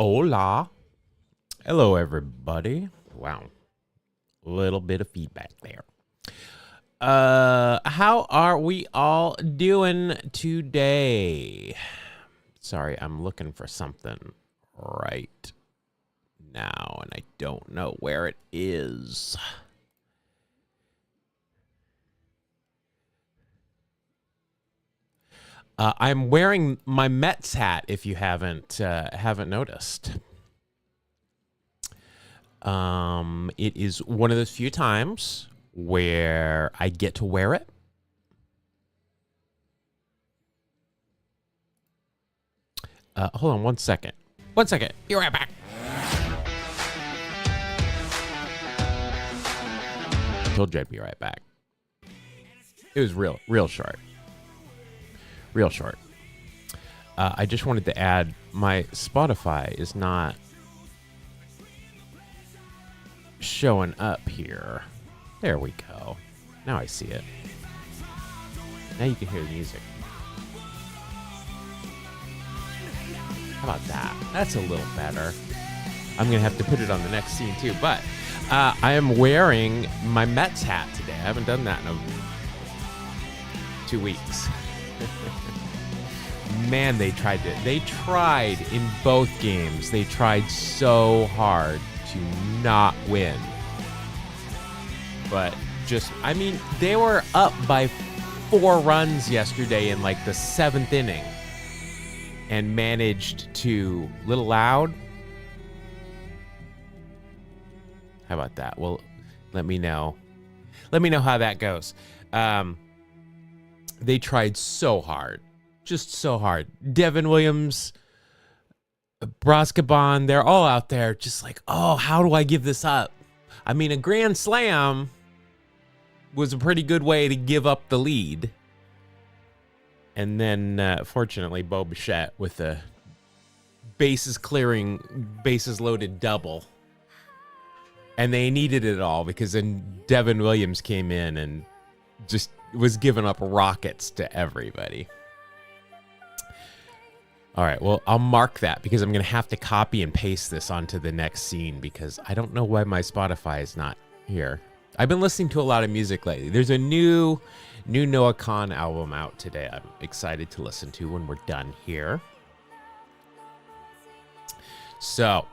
Hola. Hello, everybody. Wow. A little bit of feedback there. How are we all doing today? Sorry, I'm looking for something right now, and I don't know where it is. I'm wearing my Mets hat. If you haven't noticed, it is one of those few times where I get to wear it. Hold on 1 second. 1 second. Be right back. I told you I'd be right back. It was real short. Real short. I just wanted to add my Spotify is not showing up here. There we go. Now I see it. Now you can hear the music. How about that? That's a little better. I'm going to have to put it on the next scene too. But I am wearing my Mets hat today. I haven't done that in 2 weeks. Man, they tried in both games. They tried so hard to not win. But they were up by 4 runs yesterday in like the 7th inning and managed to, little loud. How about that? Well, let me know. Let me know how that goes. They tried so hard. Just so hard. Devin Williams, Broscaban, they're all out there just like, oh, how do I give this up? I mean, a grand slam was a pretty good way to give up the lead. And then, fortunately, Bo Bichette with a bases loaded double. And they needed it all because then Devin Williams came in and just was giving up rockets to everybody. All right, well, I'll mark that because I'm going to have to copy and paste this onto the next scene because I don't know why my Spotify is not here. I've been listening to a lot of music lately. There's a new Noah Kahan album out today I'm excited to listen to when we're done here. So,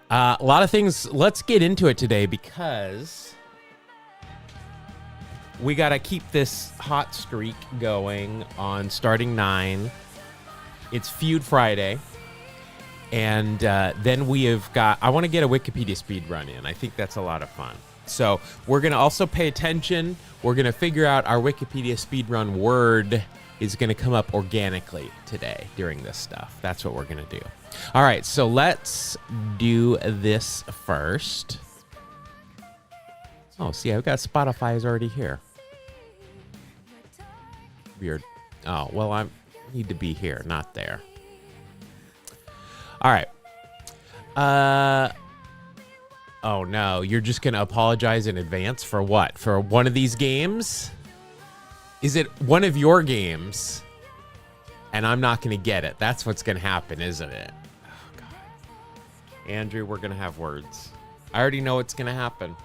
a lot of things. Let's get into it today because we got to keep this hot streak going on Starting 9. It's Feud Friday, and then we have got, I want to get a Wikipedia speed run in. I think that's a lot of fun. So we're going to also pay attention. We're going to figure out our Wikipedia speed run word is going to come up organically today during this stuff. That's what we're going to do. All right, so let's do this first. Oh, see, I've got Spotify is already here. Weird. Oh, well, I need to be here, not there. All right. Oh, no. You're just going to apologize in advance for what? For one of these games? Is it one of your games? And I'm not going to get it. That's what's going to happen, isn't it? Oh, God. Andrew, we're going to have words. I already know what's going to happen.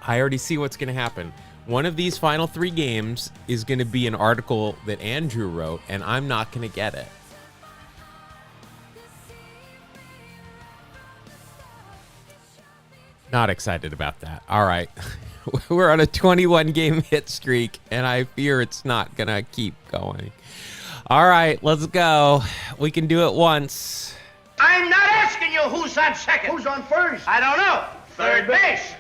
I already see what's going to happen. One of these final 3 games is going to be an article that Andrew wrote, and I'm not going to get it. Not excited about that. All right. We're on a 21-game hit streak, and I fear it's not going to keep going. All right, let's go. We can do it once. I'm not asking you who's on second. Who's on first? I don't know. Third base.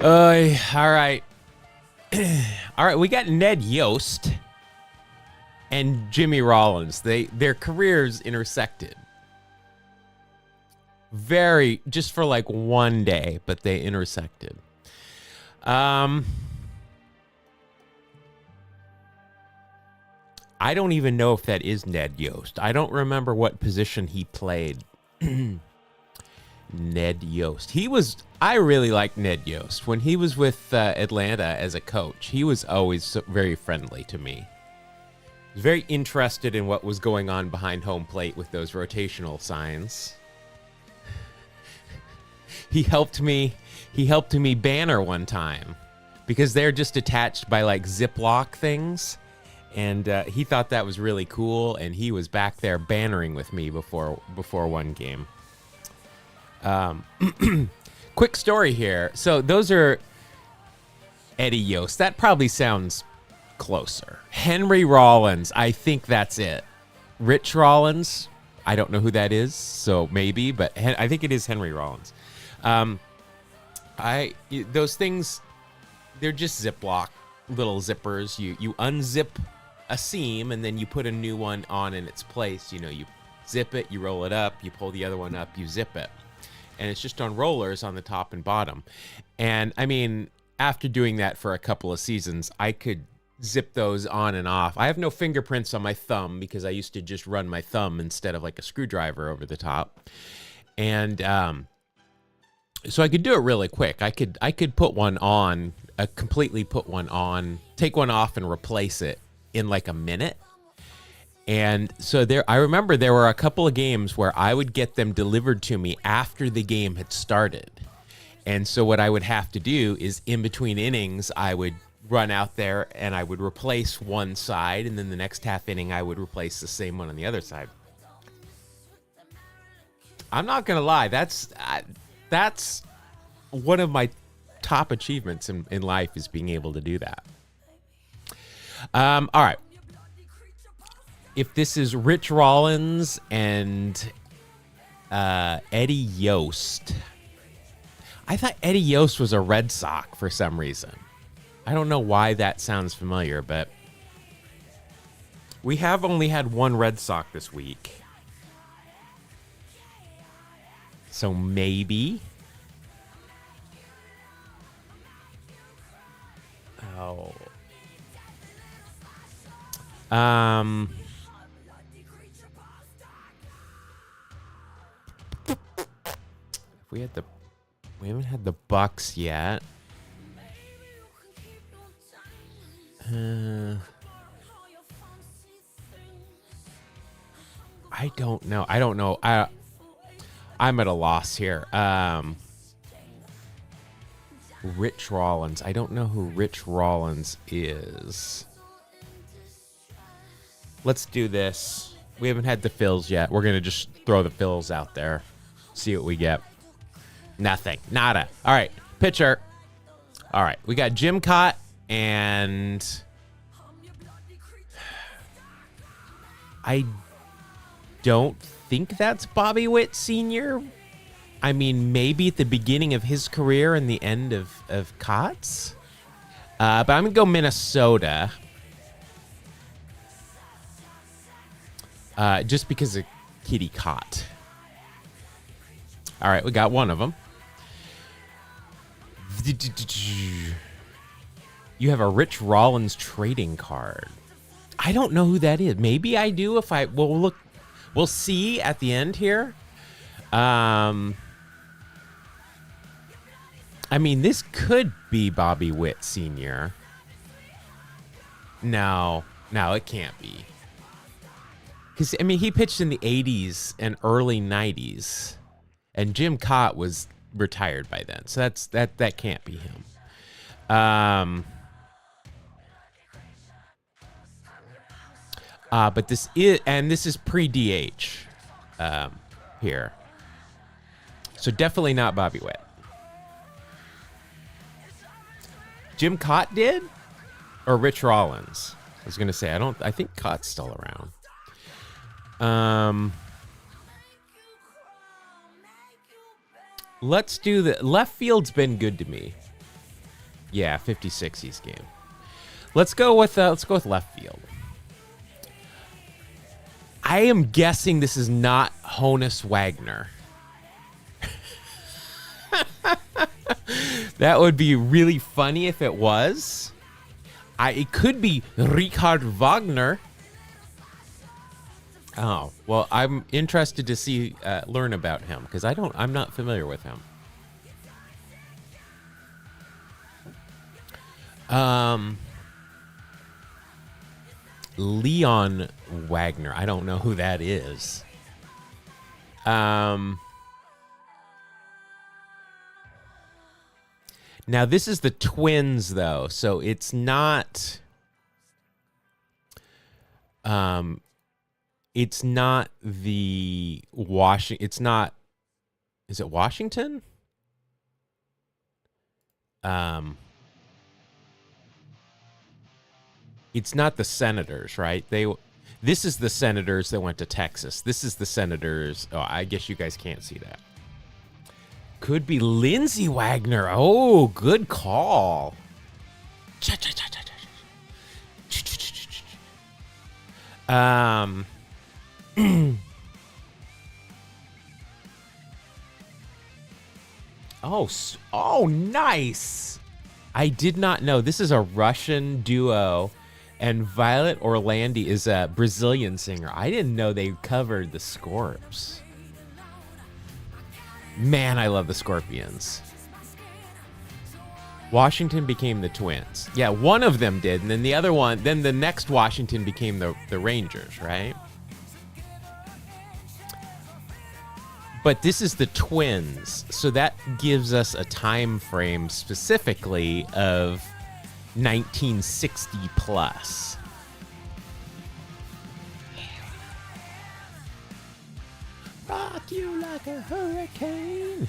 All right. All right, we got Ned Yost and Jimmy Rollins. Their careers intersected. Just for like one day, but they intersected. I don't even know if that is Ned Yost. I don't remember what position he played. Ned Yost. I really liked Ned Yost. When he was with Atlanta as a coach, he was always very friendly to me. was very interested in what was going on behind home plate with those rotational signs. He helped me banner one time because they're just attached by like Ziploc things. And he thought that was really cool, and he was back there bannering with me before one game. Quick story here. So those are Eddie Yost. That probably sounds closer. Henry Rollins. I think that's it. Rich Rollins. I don't know who that is, so maybe, but I think it is Henry Rollins. Those things, they're just Ziploc little zippers. You unzip a seam and then you put a new one on in its place. You know, you zip it, you roll it up, you pull the other one up, you zip it. And it's just on rollers on the top and bottom. And I mean, after doing that for a couple of seasons, I could zip those on and off. I have no fingerprints on my thumb because I used to just run my thumb instead of like a screwdriver over the top. And so I could do it really quick. I could put one on, completely put one on, take one off and replace it in like a minute. And so I remember there were a couple of games where I would get them delivered to me after the game had started. And so what I would have to do is in between innings, I would run out there and I would replace one side, and then the next half inning I would replace the same one on the other side. I'm not gonna lie, that's one of my top achievements in life, is being able to do that. All right. If this is Rich Rollins and Eddie Yost, I thought Eddie Yost was a Red Sox for some reason. I don't know why that sounds familiar, but we have only had one Red Sox this week. So maybe. Oh. We haven't had the Bucks yet. I don't know. I'm at a loss here. Rich Rollins. I don't know who Rich Rollins is. Let's do this. We haven't had the fills yet. We're going to just throw the fills out there. See what we get. Nothing. Nada. All right. Pitcher. All right. We got Jim Cott and I don't think that's Bobby Witt Sr. I mean, maybe at the beginning of his career and the end of Cott's. But I'm going to go Minnesota. Just because of Kitty Cott. All right, we got one of them. You have a Rich Rollins trading card. I don't know who that is. Maybe I do if I... Well, look. We'll see at the end here. I mean, this could be Bobby Witt Sr. No, it can't be. Because, I mean, he pitched in the 80s and early 90s. And Jim Cott was retired by then. So that can't be him. But this is pre-DH here. So definitely not Bobby Witt. Jim Cott did? Or Rich Rollins? I was going to say, I think Cott's still around. Let's do the left field's been good to me. Yeah, 50-60s game. Let's go with left field. I am guessing this is not Honus Wagner. That would be really funny if it was. It could be Richard Wagner. Oh, well, I'm interested to learn about him because I'm not familiar with him. Leon Wagner. I don't know who that is. Now this is the Twins, though, so it's not. It's not the Washington. It's not. Is it Washington? It's not the Senators, right? This is the Senators that went to Texas. This is the Senators. Oh, I guess you guys can't see that. Could be Lindsay Wagner. Oh, good call. Oh, nice. I did not know. This is a Russian duo, and Violet Orlandi is a Brazilian singer. I didn't know they covered the Scorps. Man, I love the Scorpions. Washington became the Twins. Yeah, one of them did, and then the other one, then the next Washington became the Rangers, right? But this is the Twins, so that gives us a time frame specifically of 1960 plus. Rock you like a hurricane.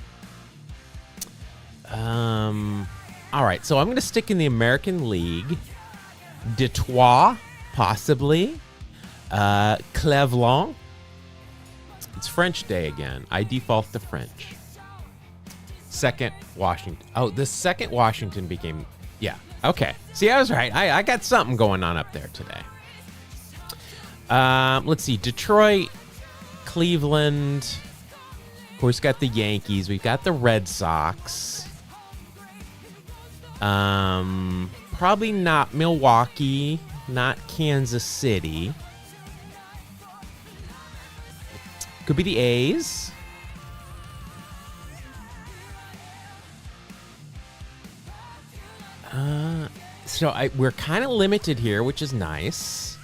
All right, so I'm going to stick in the American League. Detroit, possibly. Cleveland. It's French Day again. I default to French. Second, Washington. Oh, the second Washington became... Yeah, okay. See, I was right. I got something going on up there today. Let's see. Detroit, Cleveland. Of course, got the Yankees. We've got the Red Sox. Probably not Milwaukee. Not Kansas City. Could be the A's. So we're kind of limited here, which is nice.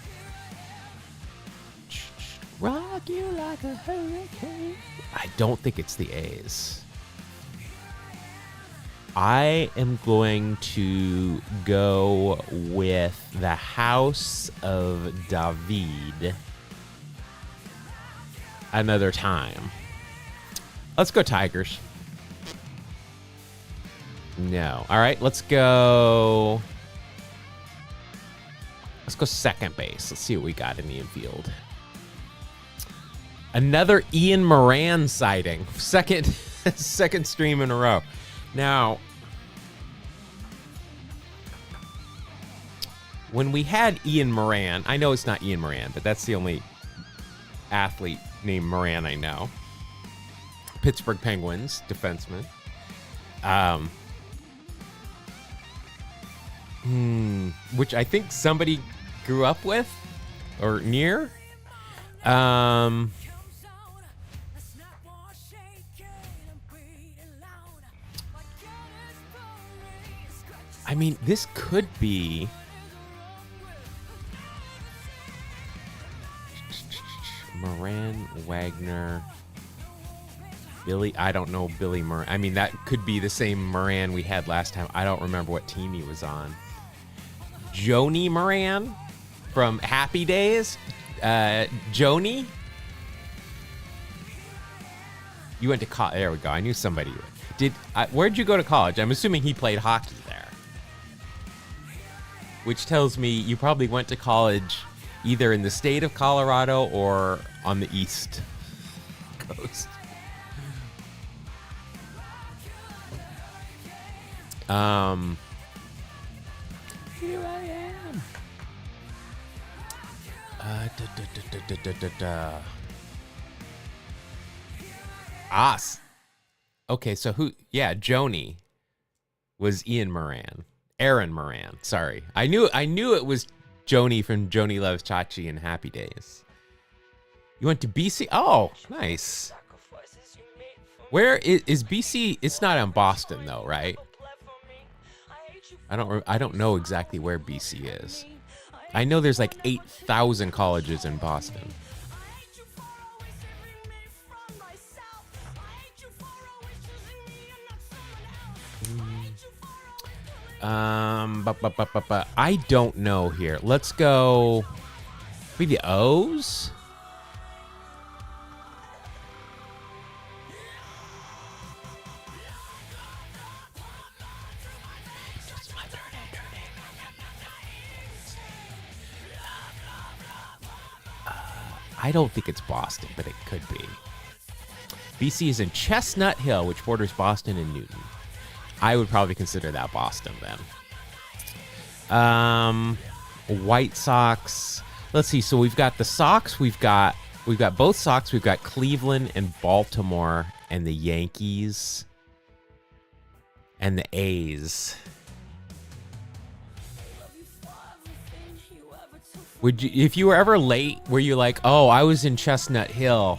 Rock you like a hurricane. I don't think it's the A's. I am going to go with the House of David. Another time. Let's go Tigers. No. All right, let's go second base. Let's see what we got in the infield. Another Ian Moran sighting. Second stream in a row. Now, when we had Ian Moran, I know it's not Ian Moran, but that's the only athlete named Moran I know. Pittsburgh Penguins defenseman. Which I think somebody grew up with or near. I mean, this could be Moran, Wagner, Billy. I don't know Billy Moran. I mean, that could be the same Moran we had last time. I don't remember what team he was on. Joni Moran from Happy Days. Joni. You went to college. There we go. I knew somebody. Where'd you go to college? I'm assuming he played hockey there. Which tells me you probably went to college either in the state of Colorado or on the East Coast. Here I am. Okay, so who? Yeah, Joni was Ian Moran. Aaron Moran. Sorry, I knew it was Joni from Joni Loves Chachi and Happy Days. You went to BC? Oh, nice. Where is BC? It's not in Boston though, right? I don't know exactly where BC is. I know there's like 8,000 colleges in Boston. I don't know here. Let's go. Maybe the O's? I don't think it's Boston, but it could be. BC is in Chestnut Hill, which borders Boston and Newton. I would probably consider that Boston then. White Sox. Let's see. So we've got the Sox. We've got both Sox. We've got Cleveland and Baltimore and the Yankees and the A's. Would you, if you were ever late, were you like, oh, I was in Chestnut Hill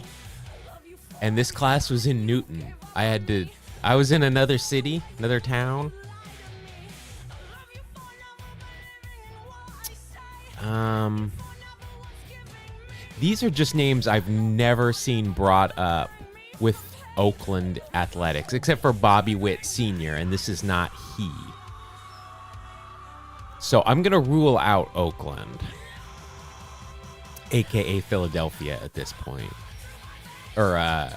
and this class was in Newton? I was in another city, another town. These are just names I've never seen brought up with Oakland Athletics, except for Bobby Witt Sr., and this is not he. So I'm going to rule out Oakland, a.k.a. Philadelphia at this point. Or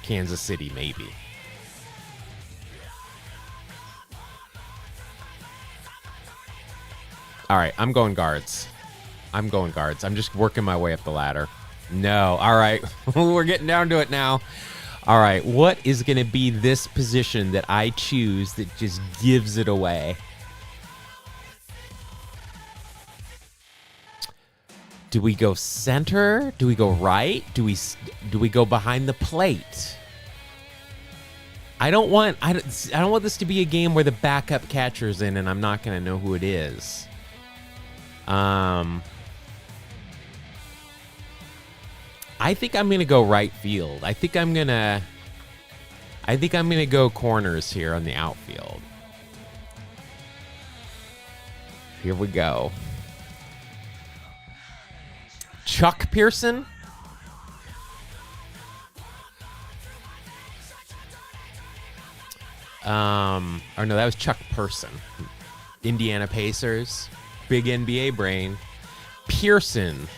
Kansas City, maybe. All right, I'm going guards. I'm just working my way up the ladder. No. All right. We're getting down to it now. All right. What is going to be this position that I choose that just gives it away? Do we go center? Do we go right? Do we go behind the plate? I don't want this to be a game where the backup catcher's in and I'm not going to know who it is. I think I'm gonna go right field. I think I'm gonna go corners here on the outfield. Here we go. Chuck Pearson. Or no, that was Chuck Person. Indiana Pacers. Big NBA brain. Pearson.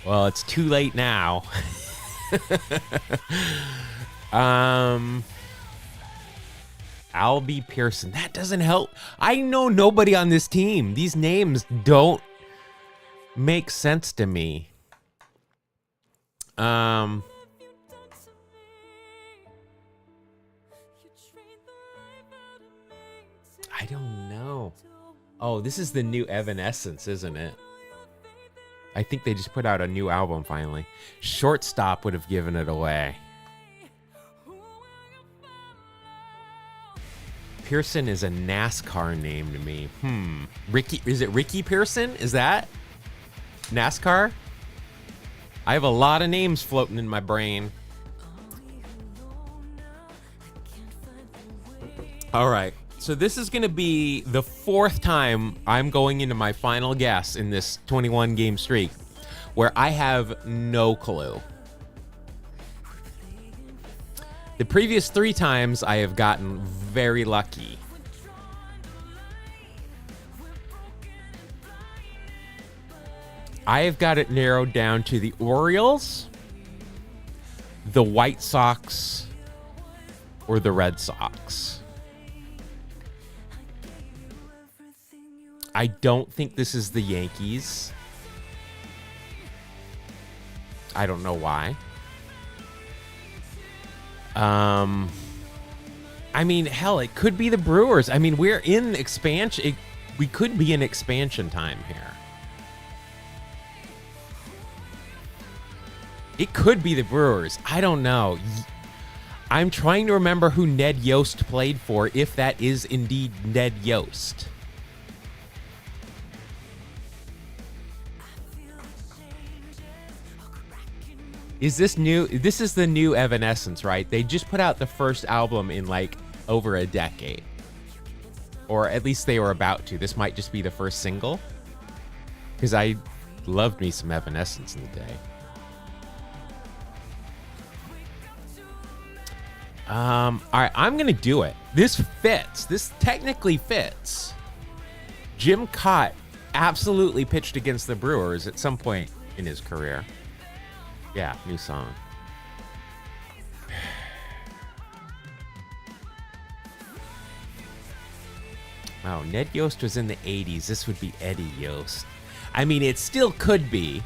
Well, it's too late now. Albie Pearson. That doesn't help. I know nobody on this team. These names don't make sense to me. I don't know. Oh, this is the new Evanescence, isn't it? I think they just put out a new album finally. Shortstop would have given it away. Pearson is a NASCAR name to me. Ricky, is it Ricky Pearson? Is that NASCAR? I have a lot of names floating in my brain. All right. So this is going to be the fourth time I'm going into my final guess in this 21 game streak where I have no clue. The previous 3 times I have gotten very lucky. I have got it narrowed down to the Orioles, the White Sox, or the Red Sox. I don't think this is the Yankees. I don't know why. I mean, hell, it could be the Brewers. I mean, we're in expansion. We could be in expansion time here. It could be the Brewers. I don't know. I'm trying to remember who Ned Yost played for, if that is indeed Ned Yost. Is this new? This is the new Evanescence, right? They just put out the first album in like over a decade. Or at least they were about to. This might just be the first single. Because I loved me some Evanescence in the day. All right, I'm going to do it. This fits. This technically fits. Jim Cott absolutely pitched against the Brewers at some point in his career. Yeah, new song. Wow, Ned Yost was in the 80s. This would be Eddie Yost. I mean, it still could be.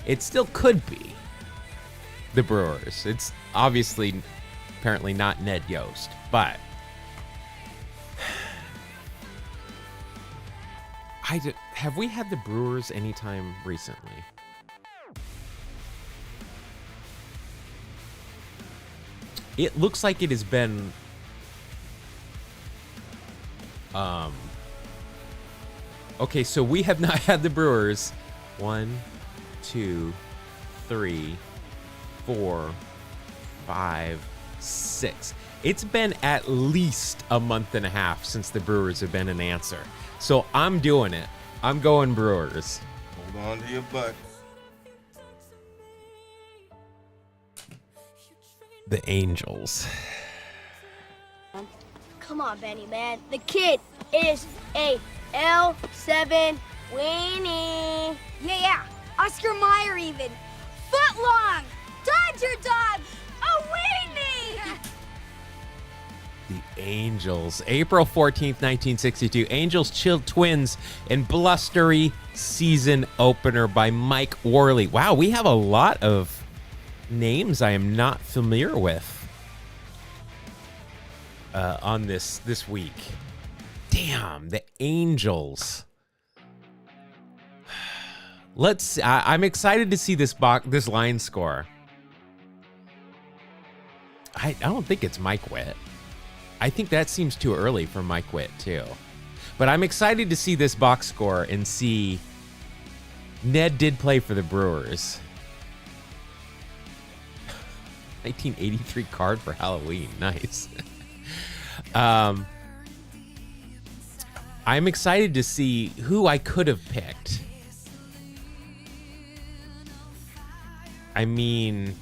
It still could be the Brewers. It's obviously, apparently not Ned Yost, but have we had the Brewers anytime recently? It looks like it has been okay, so we have not had the Brewers 1, 2, 3, 4, 5, 6. It's been at least a month and a half since the Brewers have been an answer. So I'm doing it. I'm going Brewers. Hold on to your butt. The Angels. Come on, Benny, man. The kid is a L7 weenie. Yeah. Oscar Mayer even. Foot long. Dodger dog. A weenie. The Angels. April 14th, 1962. Angels chilled Twins in blustery season opener by Mike Worley. Wow, we have a lot of names I am not familiar with on this week. Damn, the Angels. I'm excited to see this line score. I don't think it's Mike Witt. I think that seems too early for Mike Witt too. But I'm excited to see this box score and see Ned did play for the Brewers. 1983 card for Halloween. Nice. I'm excited to see who I could have picked. I mean,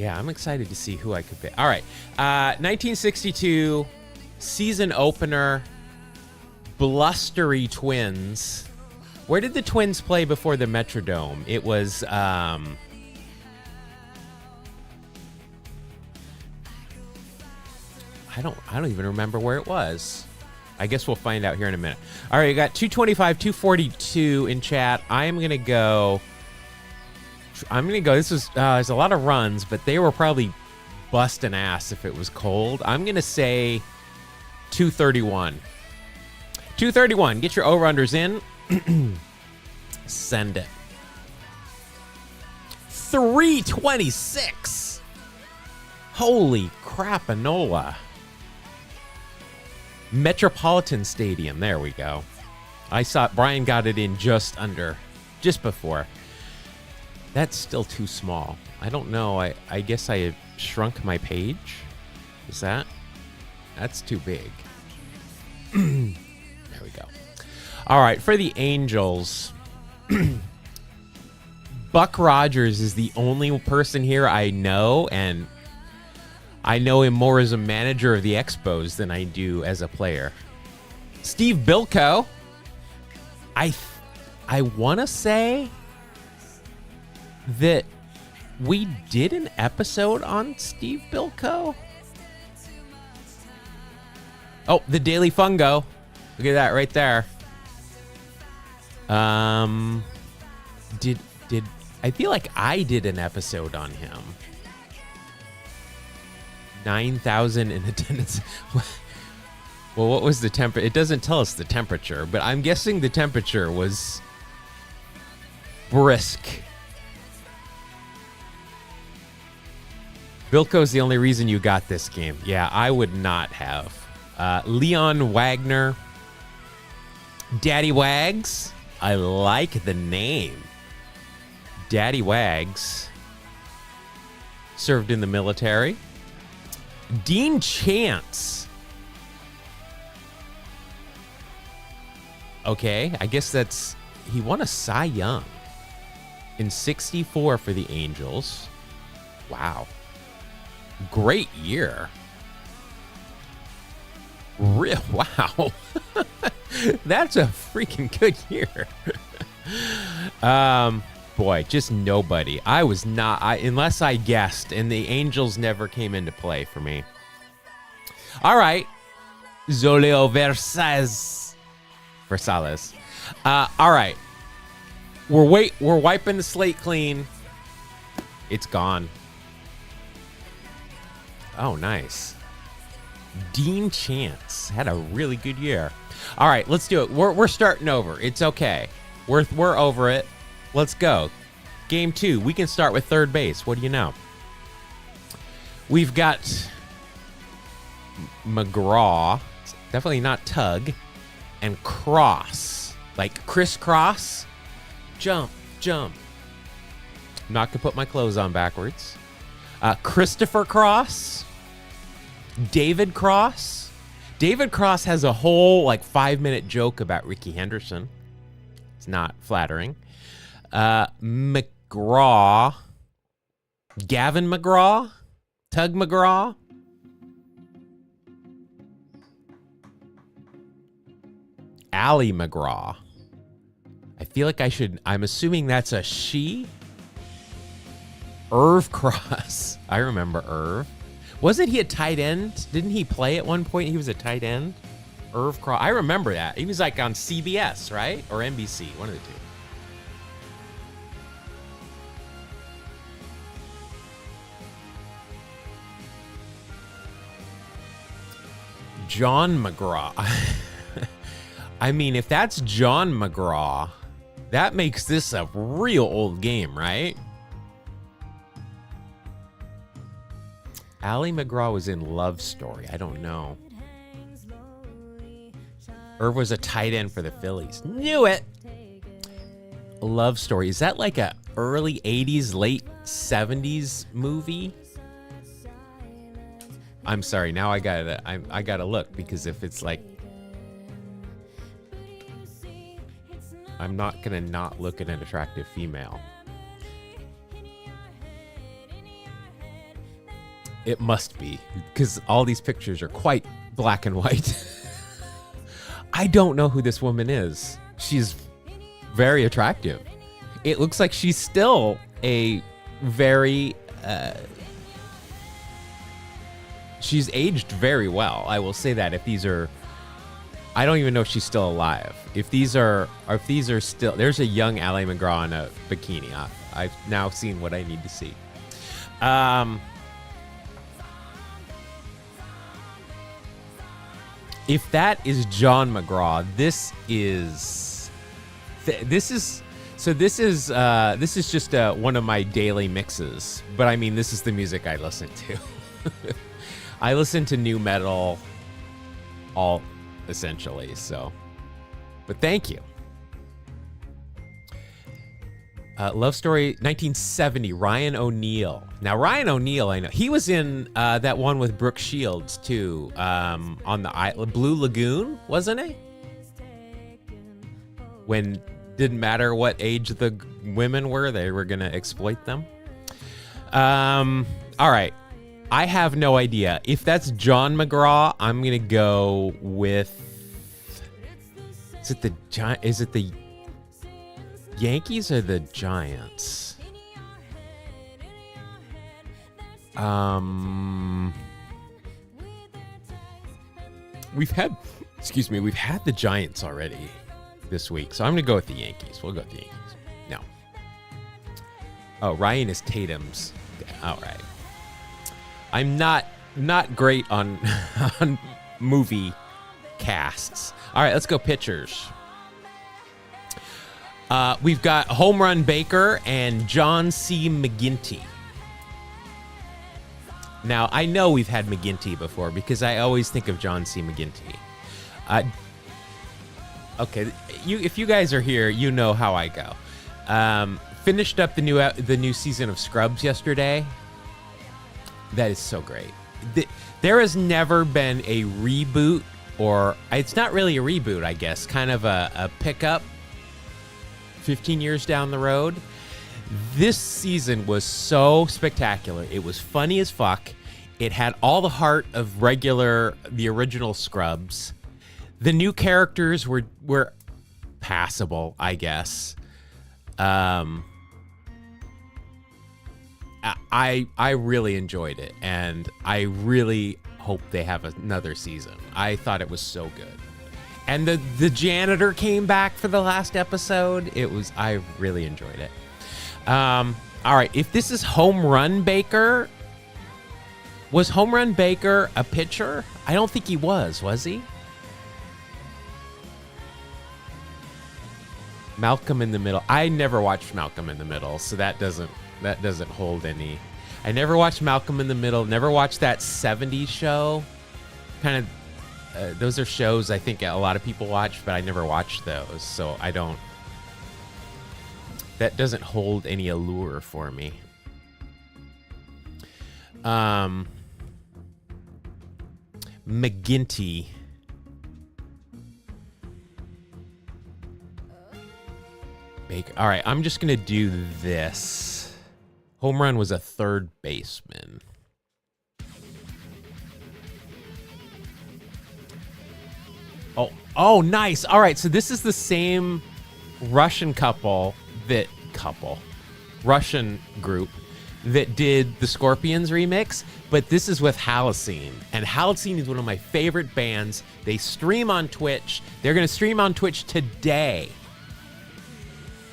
I'm excited to see who I could pick. All right. 1962 season opener, blustery Twins. Where did the Twins play before the Metrodome? It was, I don't even remember where it was. I guess we'll find out here in a minute. All right, you got 225, 242 in chat. I'm gonna go. This is there's a lot of runs, but they were probably busting ass if it was cold. I'm gonna say 231. 231. Get your over-unders in. Send it. 326. Holy crapanola. Metropolitan Stadium. There we go. I saw Brian got it in just before. That's still too small. I don't know. I guess I have shrunk my page. Is that's too big. There we go. All right, for the Angels, Buck Rogers is the only person here I know, and I know him more as a manager of the Expos than I do as a player. Steve Bilko. I want to say that we did an episode on Steve Bilko. Oh, the Daily Fungo. Look at that right there. Did I feel like I did an episode on him? 9,000 in attendance. Well, what was the temperature? It doesn't tell us the temperature, but I'm guessing the temperature was brisk. Bilko's the only reason you got this game. Yeah, I would not have. Leon Wagner. Daddy Wags. I like the name. Daddy Wags served in the military. Dean Chance. Okay, I guess that's... He won a Cy Young in 64 for the Angels. Wow. Great year. Wow. That's a freaking good year. Boy, just nobody. I was not, unless I guessed, and the Angels never came into play for me. All right. Zolio Versales. All right. We're wiping the slate clean. It's gone. Oh, nice. Dean Chance had a really good year. All right, let's do it. We're starting over. It's okay. We're over it. Let's go. Game 2. We can start with third base. What do you know? We've got McGraw. Definitely not Tug. And Cross. Like crisscross. Jump, jump. I'm not going to put my clothes on backwards. Christopher Cross. David Cross. David Cross has a whole 5-minute joke about Ricky Henderson. It's not flattering. McGraw. Gavin McGraw. Tug McGraw. Allie McGraw. I feel like I'm assuming that's a she. Irv Cross. I remember Irv. Wasn't he a tight end? Didn't he play at one point? He was a tight end. Irv Cross. I remember that. He was on CBS, right? Or NBC, one of the two. John McGraw. I mean, if that's John McGraw, that makes this a real old game, right? Allie McGraw was in Love Story. I don't know. Irv was a tight end for the Phillies. Knew it. Love Story. Is that like a early 80s, late 70s movie? I'm sorry. Now I gotta look, because if it's I'm not gonna not look at an attractive female. It must be, because all these pictures are quite black and white. I don't know who this woman is. She's very attractive. It looks like she's still a very... she's aged very well. I will say that. If these are... I don't even know if she's still alive. If these are still... There's a young Allie McGraw in a bikini. I've now seen what I need to see. If that is John McGraw, this is just one of my daily mixes. But I mean, this is the music I listen to. I listen to new metal, all essentially. So, but thank you. Love Story 1970, Ryan O'Neal. Now, Ryan O'Neal, I know. He was in that one with Brooke Shields, too, on the island, Blue Lagoon, wasn't he? When didn't matter what age the women were, they were going to exploit them. All right. I have no idea. If that's John McGraw, I'm going to go with... Is it the Yankees or the Giants? We've had the Giants already this week, so I'm gonna go with the Yankees. We'll go with the Yankees. No. Oh, Ryan is Tatum's. All right. I'm not great on on movie casts. All right, let's go pitchers. We've got Home Run Baker and John C. McGinty. Now, I know we've had McGinty before because I always think of John C. McGinty. Okay, if you guys are here, you know how I go. Finished up the new season of Scrubs yesterday. That is so great. There has never been a reboot, or it's not really a reboot, I guess, kind of a pickup 15 years down the road. This season was so spectacular. It was funny as fuck. It had all the heart of the original Scrubs. The new characters were passable, I guess. I really enjoyed it, and I really hope they have another season. I thought it was so good. And the janitor came back for the last episode. I really enjoyed it. All right, if this is Home Run Baker, was Home Run Baker a pitcher? I don't think he was he? Malcolm in the Middle. I never watched Malcolm in the Middle, so that doesn't hold any. I never watched Malcolm in the Middle. Never watched that 70s show. Kind of, those are shows I think a lot of people watch, but I never watched those, so I don't. That doesn't hold any allure for me. McGinty. Baker. All right, I'm just gonna do this. Home Run was a third baseman. Oh, nice. All right, so this is the same Russian Russian group that did the Scorpions remix, but this is with Halocene. And Halocene is one of my favorite bands. They stream on Twitch. They're going to stream on Twitch today.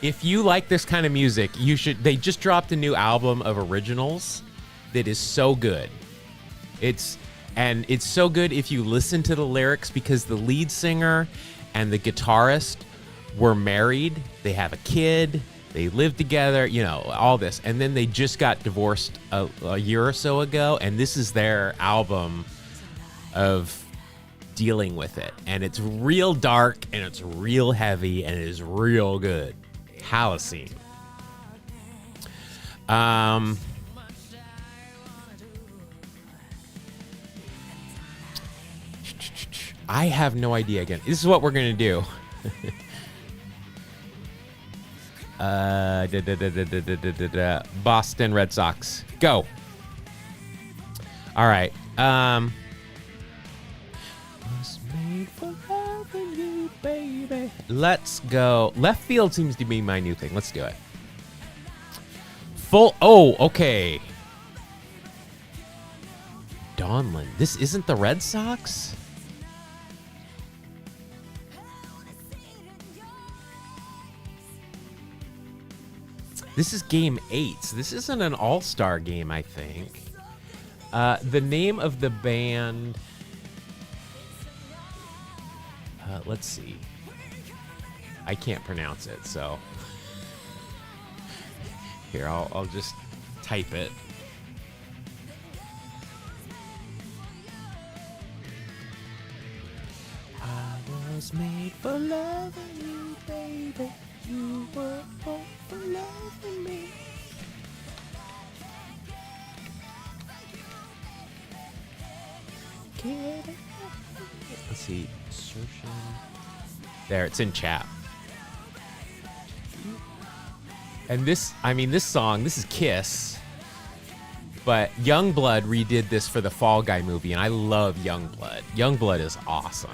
If you like this kind of music, you should. They just dropped a new album of originals that is so good. It's so good if you listen to the lyrics, because the lead singer and the guitarist were married. They have a kid. They live together, all this. And then they just got divorced a year or so ago, and this is their album of dealing with it. And it's real dark, and it's real heavy, and it is real good. Halocene. I have no idea again. This is what we're going to do. Boston Red Sox. Go. All right. Let's go. Left field seems to be my new thing. Let's do it. Okay. Donlin. This isn't the Red Sox? This is game 8. So this isn't an all-star game, I think. The name of the band... let's see. I can't pronounce it, so... Here, I'll just type it. I was made for loving you, baby. You were born for loving me. Let's see. Insertion. There, it's in chat. And this song, this is Kiss. But Youngblood redid this for the Fall Guy movie, and I love Youngblood. Youngblood is awesome.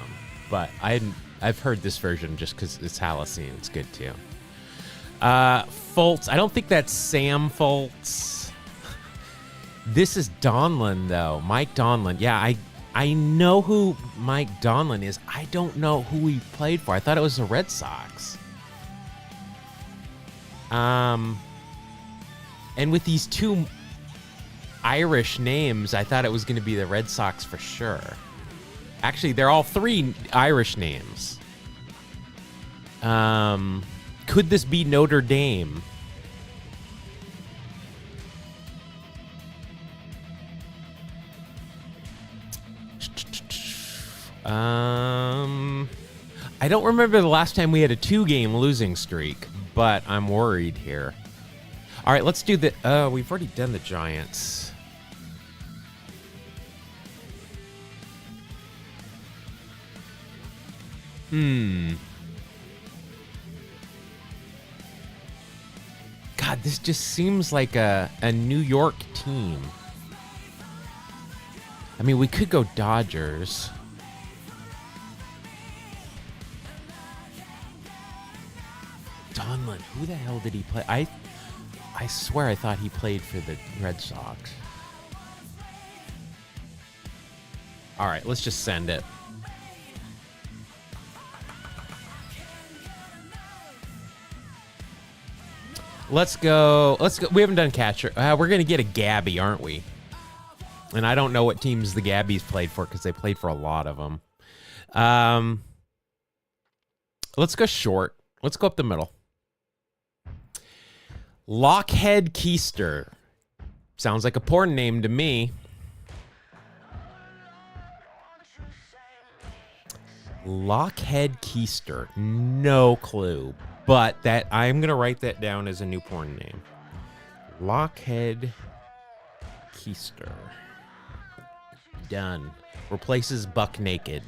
But I've heard this version just because it's Halocene. It's good too. Foltz. I don't think that's Sam Foltz. This is Donlin, though. Mike Donlin. Yeah, I know who Mike Donlin is. I don't know who he played for. I thought it was the Red Sox. And with these two Irish names, I thought it was going to be the Red Sox for sure. Actually, they're all three Irish names. Could this be Notre Dame? I don't remember the last time we had a 2-game losing streak, but I'm worried here. All right, let's do the... we've already done the Giants. God, this just seems like a New York team. I mean, we could go Dodgers. Donlin, who the hell did he play? I swear I thought he played for the Red Sox. All right, let's just send it. Let's go. We haven't done catcher. We're going to get a Gabby, aren't we? And I don't know what teams the Gabbies played for because they played for a lot of them. Let's go short. Let's go up the middle. Lockhead Keister. Sounds like a porn name to me. Lockhead Keister. No clue. But that I'm going to write that down as a new porn name. Lockhead Keister. Done. Replaces Buck Naked.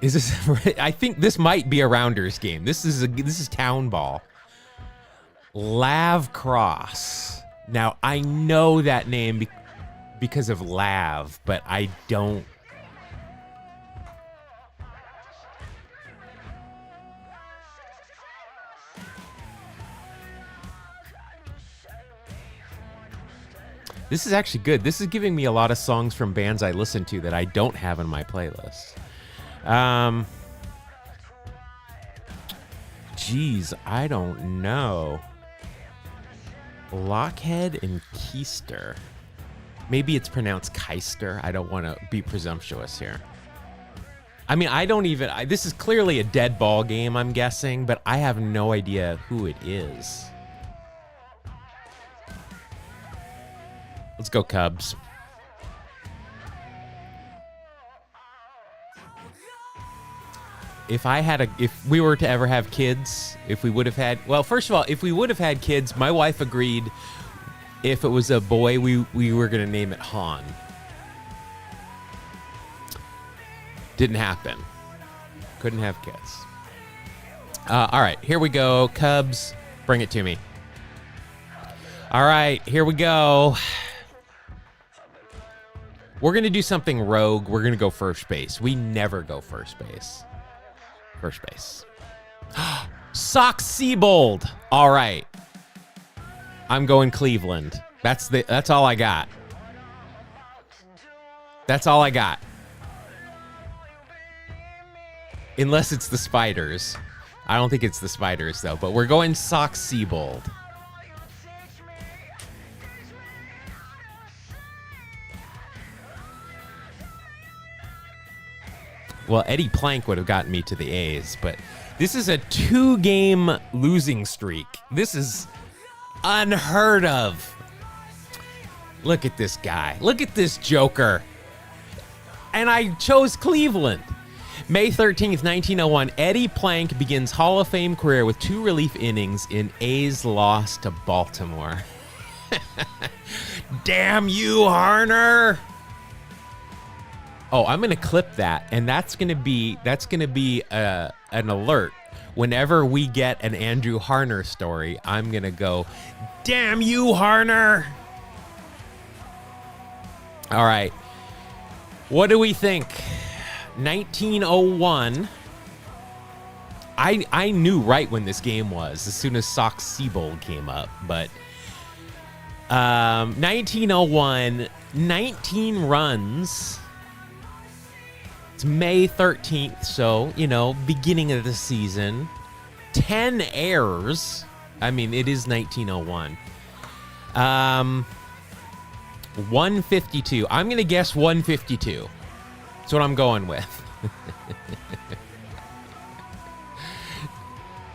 Is this? I think this might be a Rounders game. This is Town Ball. Lav Cross. Now I know that name because of Lav, but I don't. This is actually good. This is giving me a lot of songs from bands I listen to that I don't have in my playlist. Geez, I don't know. Lockhead and Keister. Maybe it's pronounced Keister. I don't want to be presumptuous here. I mean, I don't even... this is clearly a dead ball game, I'm guessing, but I have no idea who it is. Let's go Cubs. If we were to ever have kids, if we would have had... Well, first of all, if we would have had kids, my wife agreed if it was a boy, we were going to name it Han. Didn't happen. Couldn't have kids. All right, here we go. Cubs, bring it to me. All right, here we go. We're going to do something rogue. We're going to go first base. We never go first base. First base. Sox Siebold. All right. I'm going Cleveland. That's all I got. That's all I got. Unless it's the Spiders. I don't think it's the Spiders, though. But we're going Sox Siebold. Well, Eddie Plank would have gotten me to the A's, but this is a 2-game losing streak. This is unheard of. Look at this guy. Look at this joker. And I chose Cleveland. May 13th, 1901, Eddie Plank begins Hall of Fame career with 2 relief innings in A's loss to Baltimore. Damn you, Harner. Oh, I'm going to clip that, and that's going to be an alert. Whenever we get an Andrew Harner story, I'm going to go, damn you, Harner. All right. What do we think? 1901. I knew right when this game was as soon as Sox Siebold came up, but 1901, 19 runs. It's May 13th, so, beginning of the season. 10 errors. I mean, it is 1901. 152. I'm going to guess 152. That's what I'm going with.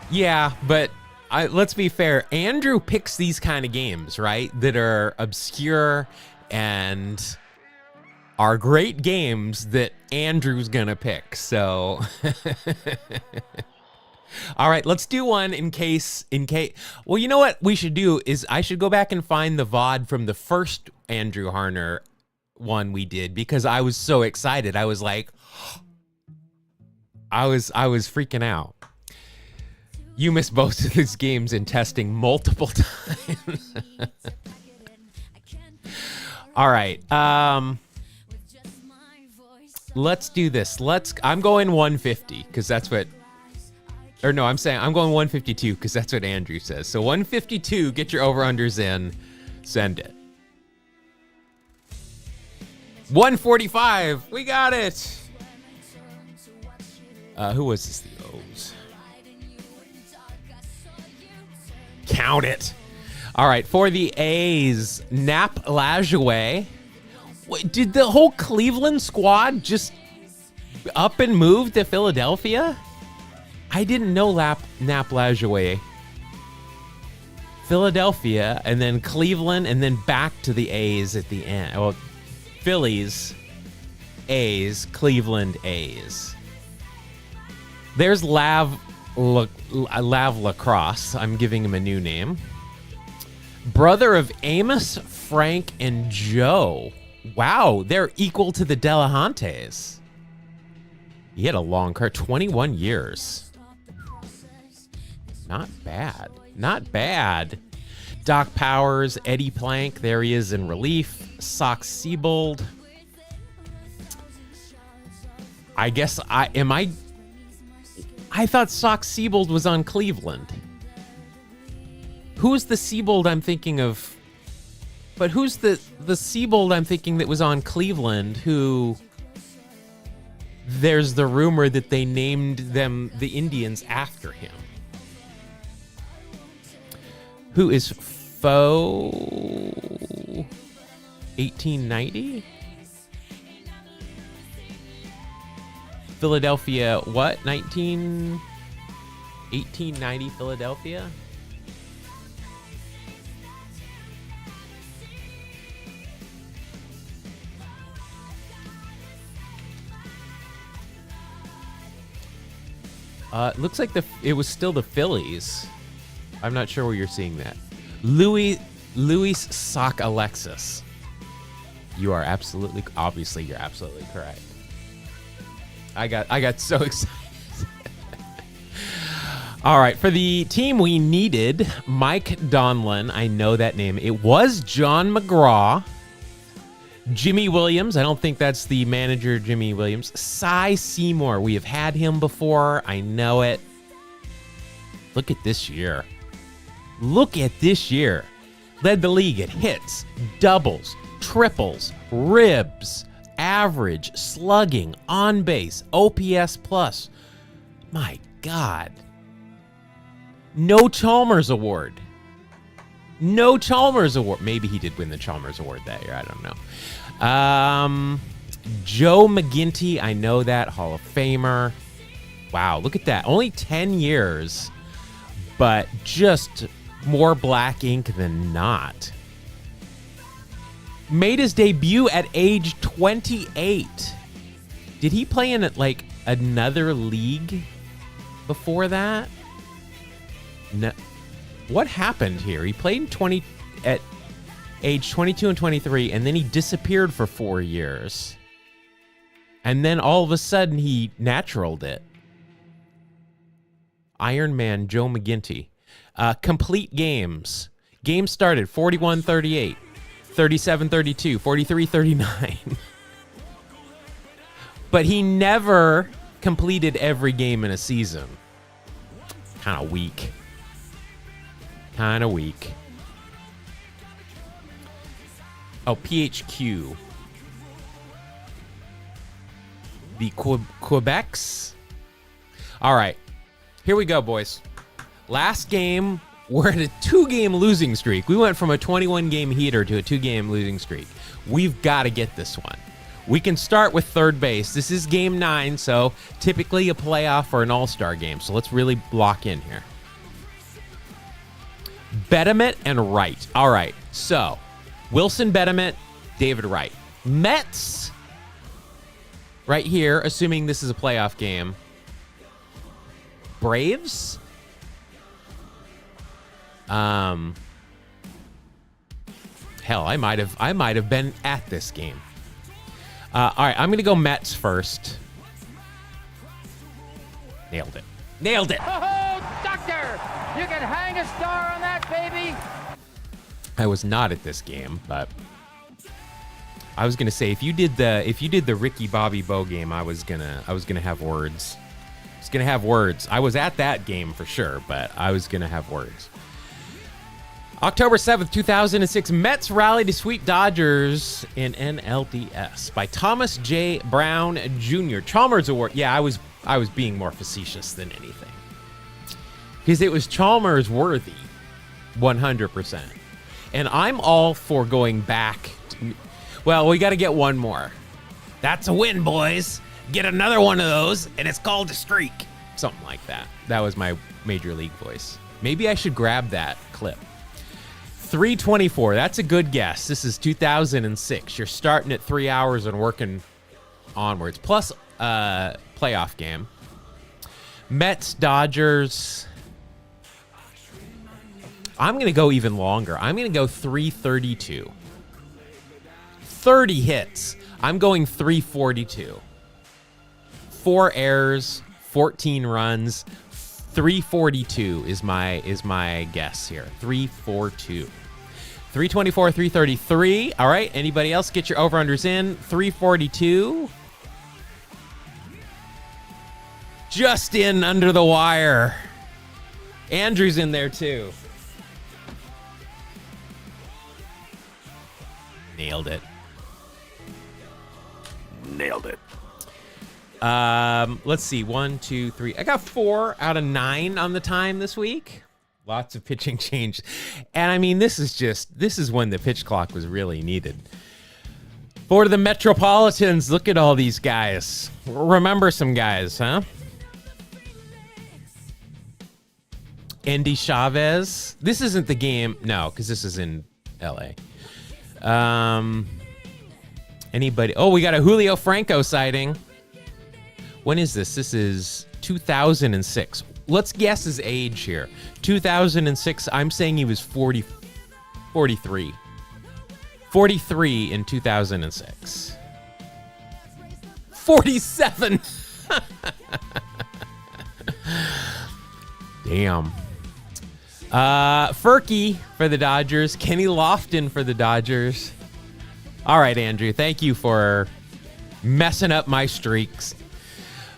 Yeah, but let's be fair. Andrew picks these kind of games, right? That are obscure and are great games that Andrew's gonna pick. So, all right, let's do one in case. Well, you know what we should do is I should go back and find the VOD from the first Andrew Harner one we did, because I was so excited. I was like, I was freaking out. You missed both of these games in testing multiple times. All right. Let's do this. I'm going 150 because that's what, or no, I'm saying I'm going 152 because that's what Andrew says. So 152, get your over-unders in, send it. 145, we got it. Who was this? The O's. Count it. All right, for the A's, Nap Lajoie. Wait, did the whole Cleveland squad just up and move to Philadelphia? I didn't know Nap Lajoie. Philadelphia, and then Cleveland, and then back to the A's at the end. Well, Phillies, A's, Cleveland, A's. There's Lav Lacrosse. I'm giving him a new name. Brother of Amos, Frank, and Joe. Wow, they're equal to the Delahantes. He had a long career, 21 years. Not bad. Not bad. Doc Powers, Eddie Plank, there he is in relief. Sock Siebold. I guess I thought Sock Siebold was on Cleveland. Who's the Siebold I'm thinking of? But who's the Siebold I'm thinking that was on Cleveland who there's the rumor that they named them the Indians after him? Who is Foe 1890? Philadelphia, what? 1890 Philadelphia? Looks like it was still the Phillies. I'm not sure where you're seeing that. Luis Sock Alexis. You're absolutely correct. I got so excited. All right, for the team we needed, Mike Donlin. I know that name. It was John McGraw. Jimmy Williams. I don't think that's the manager, Jimmy Williams. Cy Seymour. We have had him before. I know it. Look at this year. Led the league at hits, doubles, triples, ribs, average, slugging, on base, OPS plus. My God. No Chalmers Award. Maybe he did win the Chalmers Award that year. I don't know. Joe McGinty. I know that. Hall of Famer. Wow, look at that. Only 10 years, but just more black ink than not. Made his debut at age 28. Did he play in like another league before that? No. What happened here? He played at age 22 and 23, and then he disappeared for 4 years. And then all of a sudden he naturaled it. Iron Man Joe McGinty. Complete games. Game started 41-38, 37-32, 43-39. But he never completed every game in a season. Kind of weak. Oh, PHQ. The Quebecs. All right. Here we go, boys. Last game, we're at a 2-game losing streak. We went from a 21-game heater to a 2-game losing streak. We've got to get this one. We can start with third base. This is game 9, so typically a playoff or an all-star game. So let's really lock in here. Betterment and Wright. All right, so Wilson Betterment, David Wright. Mets right here, assuming this is a playoff game. Braves? Hell, I might have been at this game. All right, I'm gonna go Mets first. Nailed it. Nailed it. Oh, doctor! You can hang a star on that, baby! I was not at this game, but I was gonna say if you did the Ricky Bobby Bo game, I was gonna have words. I was gonna have words. I was at that game for sure, but I was gonna have words. October 7th, 2006, Mets rally to sweep Dodgers in NLDS by Thomas J. Brown Jr. Chalmers Award. Yeah, I was being more facetious than anything. Because it was Chalmers worthy, 100%. And I'm all for going back. Well, we got to get one more. That's a win, boys. Get another one of those, and it's called a streak. Something like that. That was my Major League voice. Maybe I should grab that clip. 3:24. That's a good guess. This is 2006. You're starting at 3 hours and working onwards. Plus, playoff game. Mets, Dodgers. I'm going to go even longer. I'm going to go 3:32. 30 hits. I'm going 3:42. 4 errors, 14 runs. 342 is my guess here. 342. 324, 333. All right. Anybody else get your over-unders in? 342. Just in under the wire. Andrew's in there too. Nailed it. Nailed it. Let's see. 1, 2, 3. I got 4 out of 9 on the time this week. Lots of pitching change. And I mean, this is when the pitch clock was really needed. For the Metropolitans, look at all these guys. Remember some guys, huh? Andy Chavez. This isn't the game. No, because this is in LA. Anybody? Oh, we got a Julio Franco sighting. When is this? This is 2006. Let's guess his age here. 2006, I'm saying he was 43. 43 in 2006. 47. Damn. Ferky for the Dodgers. Kenny Lofton for the Dodgers. All right, Andrew. Thank you for messing up my streaks.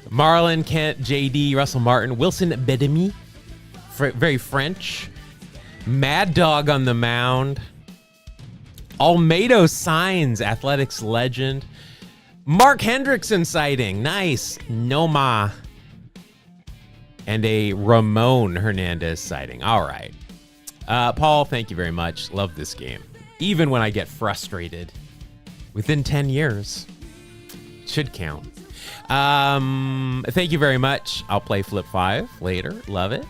Marlon Kent, JD, Russell Martin, Wilson Bedemy, very French. Mad Dog on the mound. Almedo Signs, Athletics legend. Mark Hendrickson sighting. Nice. Noma. And a Ramon Hernandez sighting. All right. Paul, thank you very much. Love this game. Even when I get frustrated. Within 10 years. Should count. Thank you very much. I'll play Flip 5 later. Love it.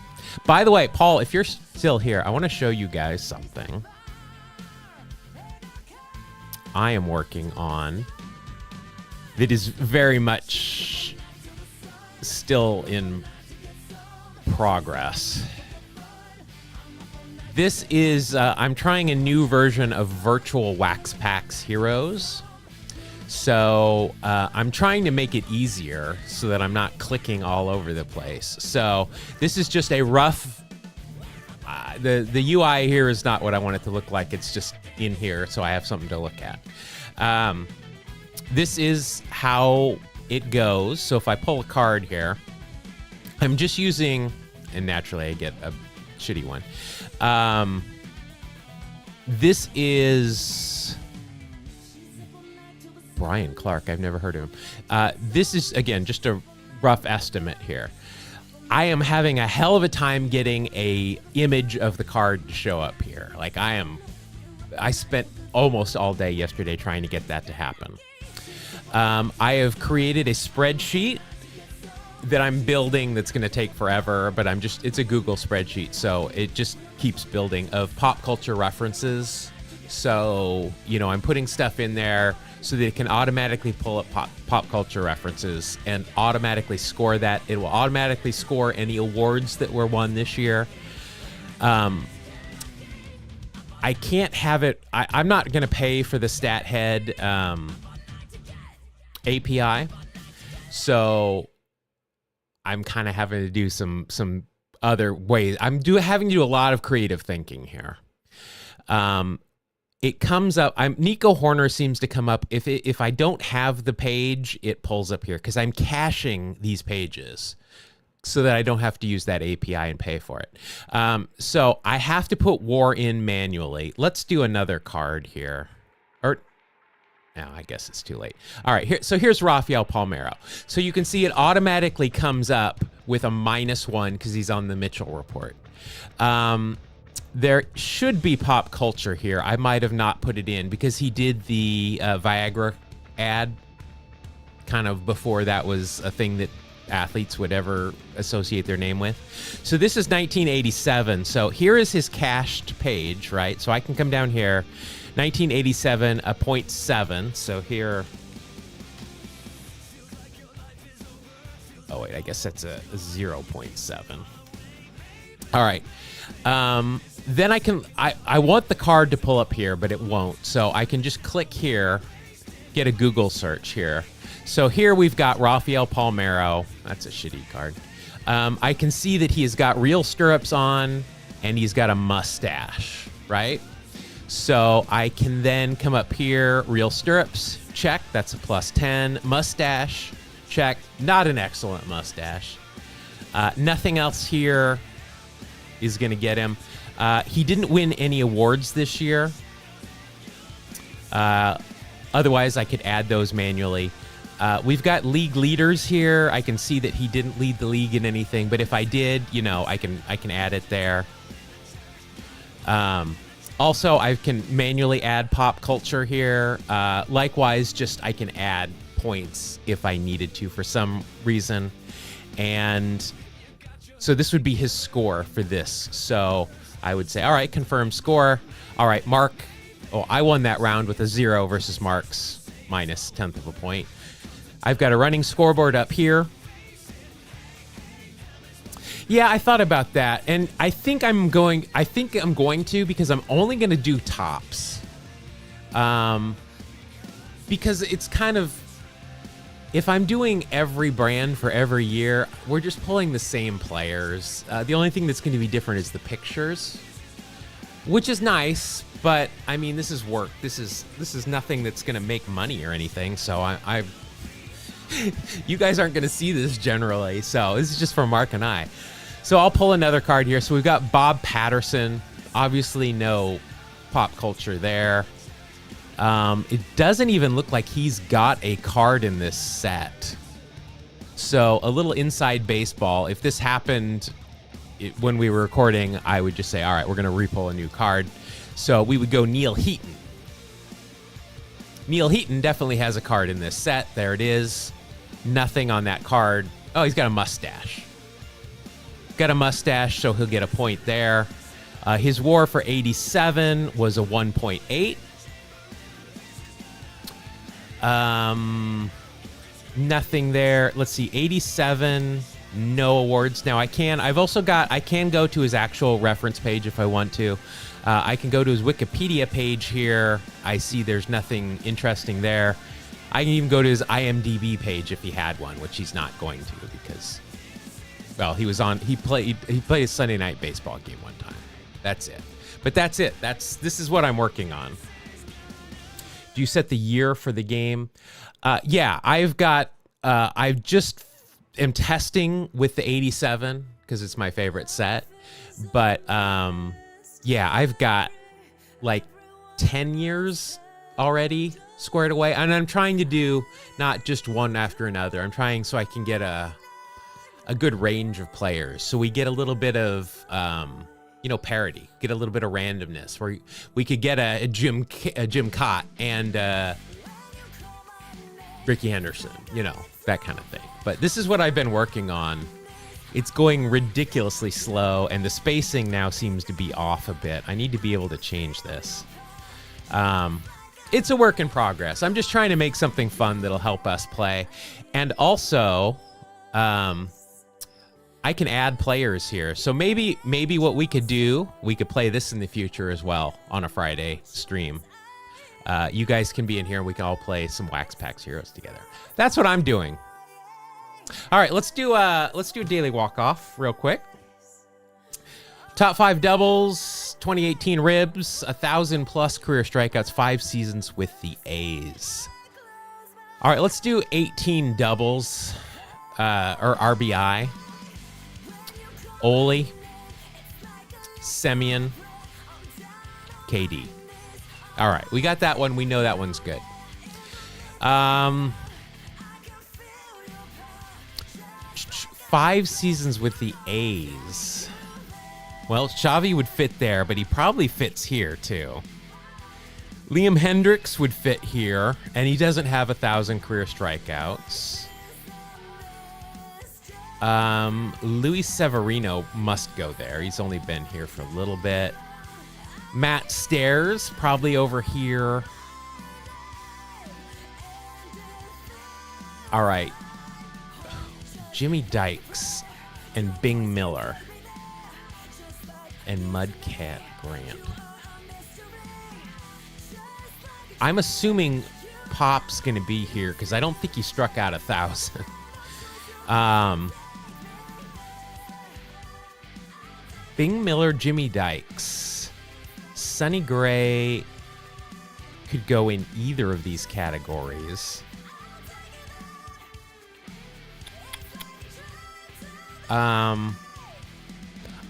By the way, Paul, if you're still here, I want to show you guys something I am working on that is very much still in progress. This is, I'm trying a new version of Virtual Wax Packs Heroes. So I'm trying to make it easier so that I'm not clicking all over the place. So this is just a rough, the UI here is not what I want it to look like. It's just in here, so I have something to look at. This is how it goes. So if I pull a card here, I'm just using, and naturally I get a shitty one. This is Brian Clark. I've never heard of him. This is, again, just a rough estimate here. I am having a hell of a time getting a image of the card to show up here. Like I spent almost all day yesterday trying to get that to happen. I have created a spreadsheet that I'm building that's going to take forever, but it's a Google spreadsheet, so it just keeps building of pop culture references So, I'm putting stuff in there so that it can automatically pull up pop culture references and automatically score that. It will automatically score any awards that were won this year. I can't have it. I'm not going to pay for the StatHead API. So I'm kind of having to do some other ways. Having to do a lot of creative thinking here. It comes up. Nico Horner seems to come up if I don't have the page, it pulls up here because I'm caching these pages so that I don't have to use that API and pay for it. So I have to put War in manually. Let's do another card here. No, I guess it's too late. All right, here's Rafael Palmeiro. So you can see it automatically comes up with a -1 because he's on the Mitchell report. There should be pop culture here. I might have not put it in because he did the Viagra ad kind of before that was a thing that athletes would ever associate their name with. So this is 1987. So here is his cached page, right? So I can come down here. 1987, a 0.7. So here. Oh, wait, I guess that's a 0.7. All right. Then I want the card to pull up here, but it won't. So I can just click here, get a Google search here. So here we've got Rafael Palmeiro. That's a shitty card. I can see that he has got real stirrups on and he's got a mustache, right? So I can then come up here, real stirrups, check. That's a +10. Mustache, check. Not an excellent mustache. Nothing else here is going to get him. He didn't win any awards this year. Otherwise, I could add those manually. We've got league leaders here. I can see that he didn't lead the league in anything, but if I did, I can add it there. Also, I can manually add pop culture here. Likewise, I can add points if I needed to for some reason. And so this would be his score for this. So I would say, all right, confirm score. All right, Mark. Oh, I won that round with a 0 versus Mark's -1/10 of a point. I've got a running scoreboard up here. Yeah, I thought about that, and I think I'm going to because I'm only going to do tops. Because it's kind of, if I'm doing every brand for every year, we're just pulling the same players. The only thing that's going to be different is the pictures, which is nice, but I mean, this is work. This is nothing that's going to make money or anything. So I you guys aren't going to see this generally. So this is just for Mark and I. So I'll pull another card here. So we've got Bob Patterson. Obviously no pop culture there. It doesn't even look like he's got a card in this set. So a little inside baseball. If this happened when we were recording, I would just say, all right, we're going to re-pull a new card. So we would go Neil Heaton. Neil Heaton definitely has a card in this set. There it is. Nothing on that card. Oh, he's got a mustache. Got a mustache, so he'll get a point there. His WAR for 87 was a 1.8. Nothing there. Let's see, 87, no awards. Now I can go to his actual reference page if I want to. I can go to his Wikipedia page here. I see there's nothing interesting there. I can even go to his IMDb page if he had one, which he's not going to because, well, he played a Sunday night baseball game one time. That's it. But that's it. This is what I'm working on. Do you set the year for the game? Yeah, I just am testing with the 87 because it's my favorite set. But yeah, I've got like 10 years already squared away. And I'm trying to do not just one after another. I'm trying so I can get a good range of players. So we get a little bit of, parity, get a little bit of randomness where we could get a Jim Cott and Ricky Henderson, that kind of thing. But this is what I've been working on. It's going ridiculously slow, and the spacing now seems to be off a bit. I need to be able to change this. It's a work in progress. I'm just trying to make something fun that'll help us play. And also, I can add players here. So maybe what we could do, we could play this in the future as well on a Friday stream. You guys can be in here and we can all play some Wax Packs Heroes together. That's what I'm doing. All right, let's do a daily walk-off real quick. Top 5 doubles, 2018 ribs, 1,000+ career strikeouts, 5 seasons with the A's. All right, let's do 18 doubles, or RBI. Ole, Semien, KD. All right, we got that one. We know that one's good. 5 seasons with the A's. Well, Xavi would fit there, but he probably fits here too. Liam Hendricks would fit here, and he doesn't have 1,000 career strikeouts. Luis Severino must go there. He's only been here for a little bit. Matt Stairs, probably over here. All right. Jimmy Dykes and Bing Miller and Mudcat Grant. I'm assuming Pop's going to be here because I don't think he struck out 1,000. Bing Miller, Jimmy Dykes. Sonny Gray could go in either of these categories.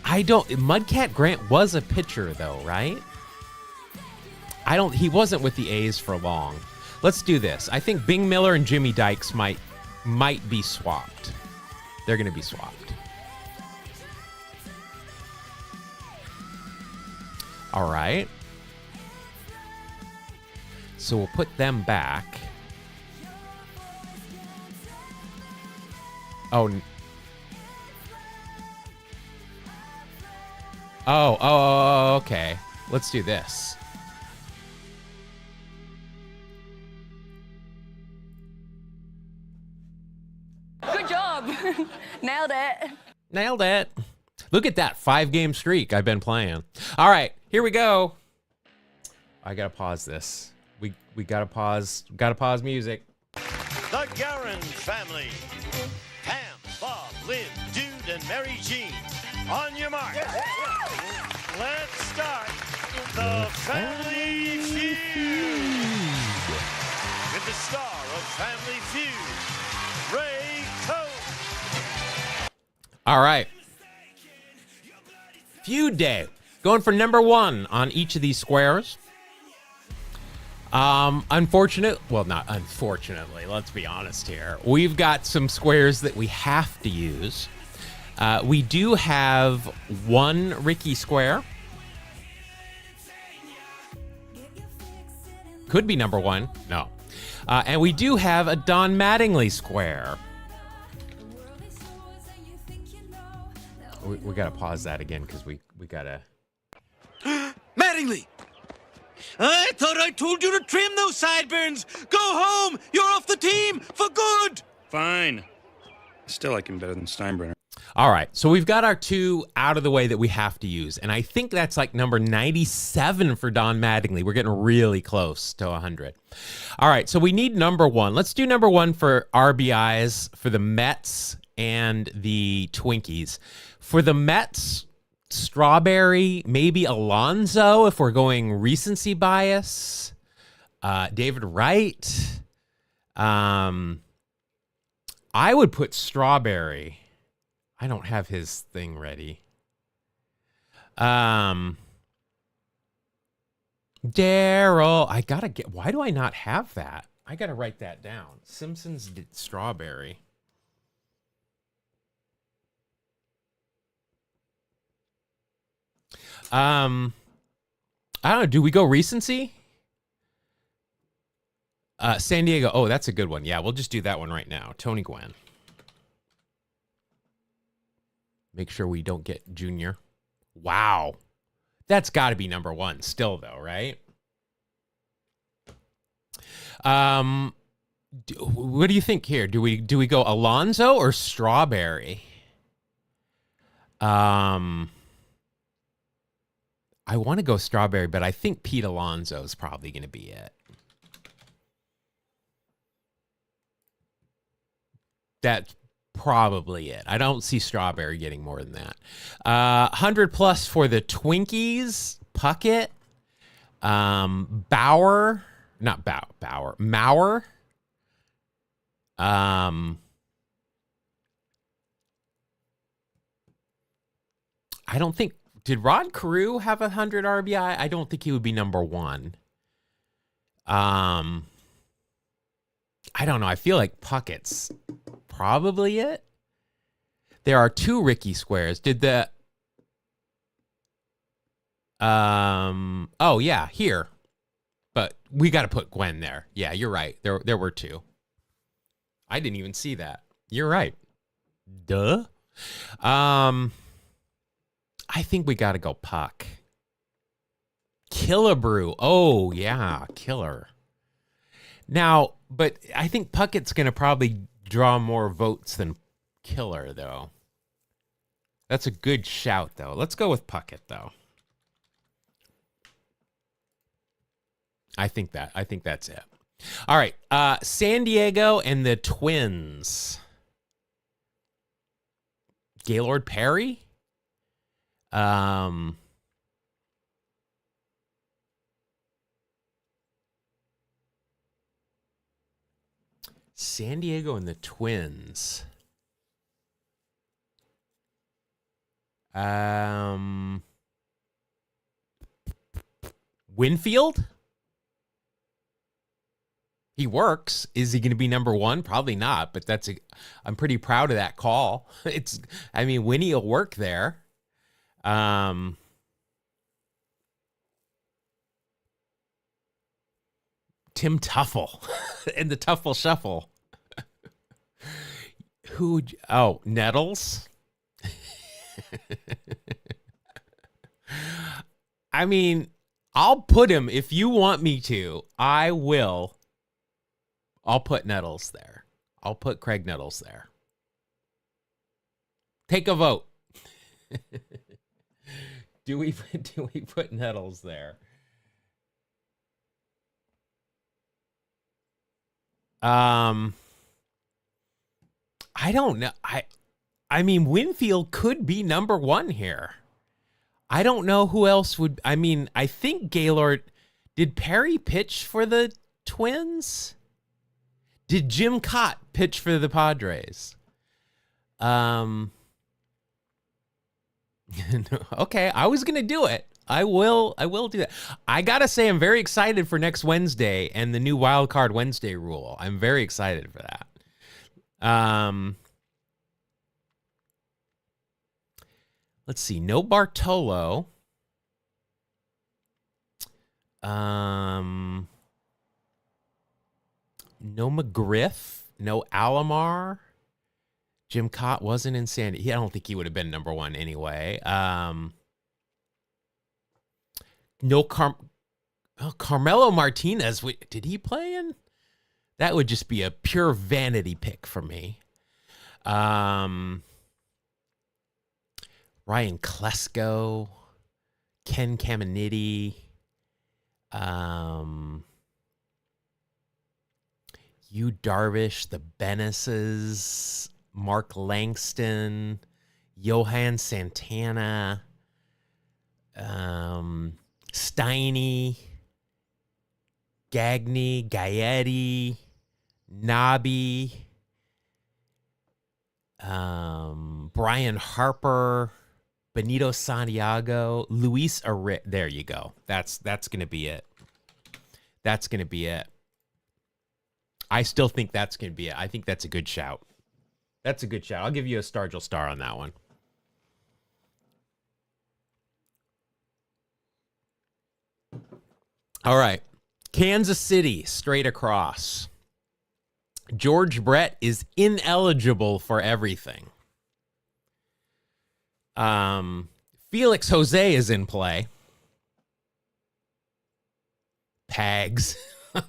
Mudcat Grant was a pitcher though, right? He wasn't with the A's for long. Let's do this. I think Bing Miller and Jimmy Dykes might be swapped. They're going to be swapped. All right. So we'll put them back. Oh, okay. Let's do this. Good job. Nailed it. Nailed it. Look at that 5-game streak I've been playing. All right, here we go. I gotta pause this. We gotta pause. Gotta pause music. The Guerin family. Pam, Bob, Lynn, Dude, and Mary Jean. On your mark. Let's start the Family Feud. With the star of Family Feud, Ray Coe. All right. Feud Day. Going for number 1 on each of these squares. Not unfortunately, let's be honest here. We've got some squares that we have to use. We do have 1 Ricky square. Could be number 1. No. And we do have a Don Mattingly square. We got to pause that again because we got to... Mattingly! I thought I told you to trim those sideburns! Go home! You're off the team for good! Fine. Still like him better than Steinbrenner. All right, so we've got our 2 out of the way that we have to use, and I think that's like number 97 for Don Mattingly. We're getting really close to 100. All right, so we need number 1. Let's do number 1 for RBIs for the Mets and the Twinkies. For the Mets, Strawberry, maybe Alonso if we're going recency bias. David Wright. I would put Strawberry. I don't have his thing ready. Daryl. I gotta get... Why do I not have that? I gotta write that down. Simpsons did Strawberry. I don't know. Do we go recency? San Diego. Oh, that's a good one. Yeah, we'll just do that one right now. Tony Gwynn. Make sure we don't get Junior. Wow. That's got to be number 1 still, though, right? What do you think here? Do we go Alonso or Strawberry? I want to go Strawberry, but I think Pete Alonso is probably going to be it. That's probably it. I don't see Strawberry getting more than that. 100 plus for the Twinkies. Puckett. Maurer. I don't think, did Rod Carew have 100 RBI? I don't think he would be number one. I don't know. I feel like Puckett's probably it. There are 2 Ricky Squares. Did the oh yeah, here. But we got to put Gwen there. Yeah, you're right. There were 2. I didn't even see that. You're right. Duh. I think we got to go Puck. Killebrew. Oh, yeah, Killer. Now, but I think Puckett's going to probably draw more votes than Killer, though. That's a good shout, though. Let's go with Puckett, though. I think that's it. All right, San Diego and the Twins. Gaylord Perry? San Diego and the Twins. Winfield? He works. Is he going to be number one? Probably not, but I'm pretty proud of that call. Winnie will work there. Tim Tuffle and the Tuffle Shuffle. Nettles? I'll put him if you want me to. I will. I'll put Nettles there. I'll put Craig Nettles there. Take a vote. Do we put Nettles there? I don't know. Winfield could be number one here. I don't know who else would. I think Gaylord. Did Perry pitch for the Twins? Did Jim Cott pitch for the Padres? Okay, I was gonna do it. I will do that. I gotta say, I'm very excited for next Wednesday and the new Wild Card Wednesday rule. I'm very excited for that. Let's see. No Bartolo. No McGriff. No Alomar. Jim Cott wasn't in Sandy. I don't think he would have been number one anyway. No Carmelo Martinez. Did he play in? That would just be a pure vanity pick for me. Ryan Klesko. Ken Caminiti. Yu Darvish. The Bennisses. Mark Langston, Johan Santana, Steiny, Gagne, Gaetti, Nobby, Brian Harper, Benito Santiago, Luis Arrit. There you go. That's going to be it. That's going to be it. I still think that's going to be it. I think that's a good shout. That's a good shout. I'll give you a Stargell star on that one. All right. Kansas City, straight across. George Brett is ineligible for everything. Felix Jose is in play. Pags.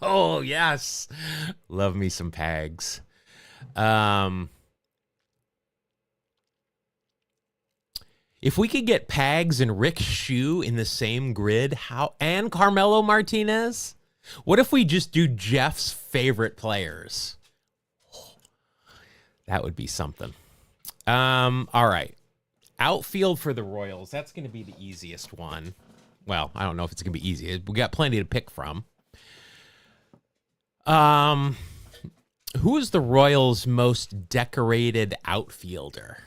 Oh, yes. Love me some Pags. If we could get Pags and Rick Shue in the same grid, and Carmelo Martinez, what if we just do Jeff's favorite players? That would be something. All right. Outfield for the Royals. That's going to be the easiest one. Well, I don't know if it's going to be easy. We got plenty to pick from. Who is the Royals' most decorated outfielder?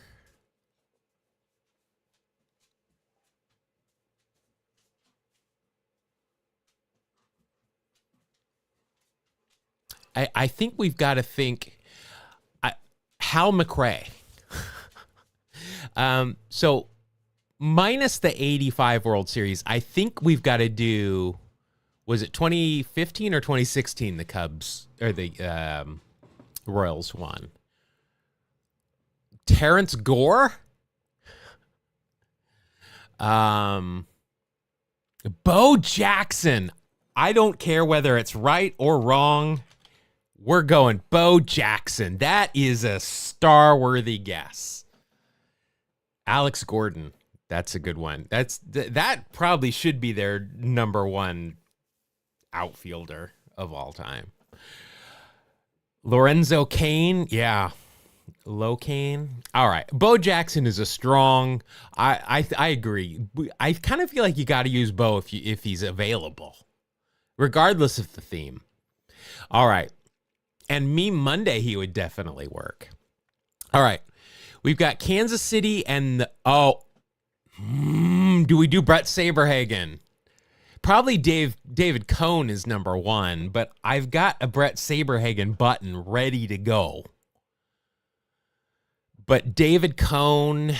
I think we've got to think Hal McRae. So minus the 85 World Series, I think we've got to do, was it 2015 or 2016 the Cubs or the Royals won? Terrence Gore? Bo Jackson. I don't care whether it's right or wrong. We're going Bo Jackson. That is a star-worthy guess. Alex Gordon. That's a good one. That probably should be their number one outfielder of all time. Lorenzo Cain. Yeah. Low Cain. All right. Bo Jackson is a strong. I agree. I kind of feel like you got to use Bo if he's available, regardless of the theme. All right. And Meme Monday, he would definitely work. All right. We've got Kansas City and do we do Brett Saberhagen? Probably David Cone is number one, but I've got a Brett Saberhagen button ready to go. But David Cone,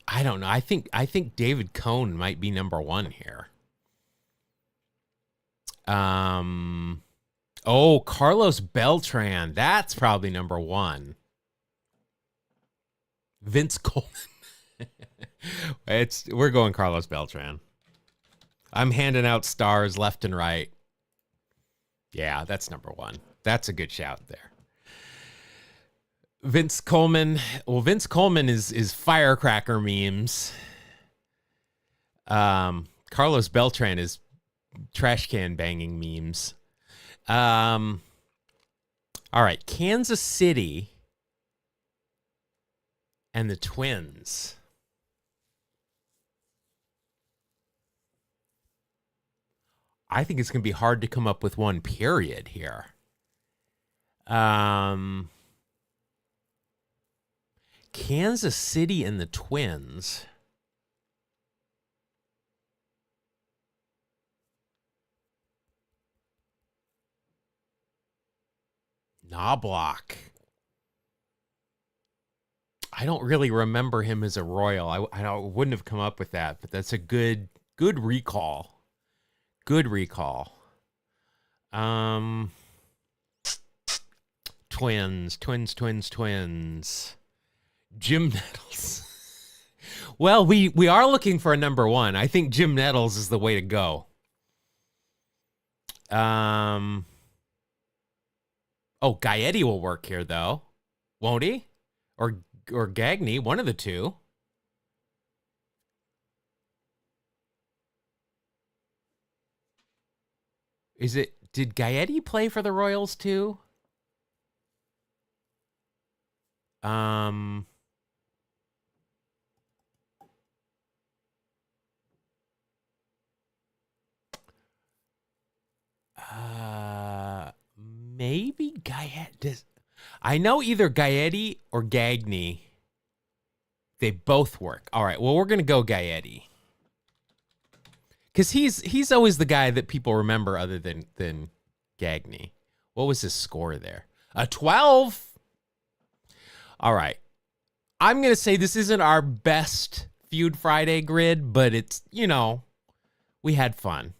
I don't know. I think David Cone might be number one here. Carlos Beltran. That's probably number one. Vince Coleman. We're going Carlos Beltran. I'm handing out stars left and right. Yeah, that's number one. That's a good shout there. Vince Coleman. Well, Vince Coleman is firecracker memes. Carlos Beltran is trash can banging memes. All right, Kansas City and the Twins. I think it's going to be hard to come up with one period here. Kansas City and the Twins. Knobloch. I don't really remember him as a Royal. I wouldn't have come up with that, but that's a good recall. Good recall. Twins. Jim Nettles. Well, we are looking for a number one. I think Jim Nettles is the way to go. Gaetti will work here though, won't he? Or Gagne, one of the two. Did Gaetti play for the Royals too? Maybe Gaetti. I know either Gaetti or Gagne. They both work. All right. Well, we're gonna go Gaetti because he's always the guy that people remember, other than Gagne. What was his score there? A 12. All right. I'm gonna say this isn't our best Feud Friday grid, but it's we had fun.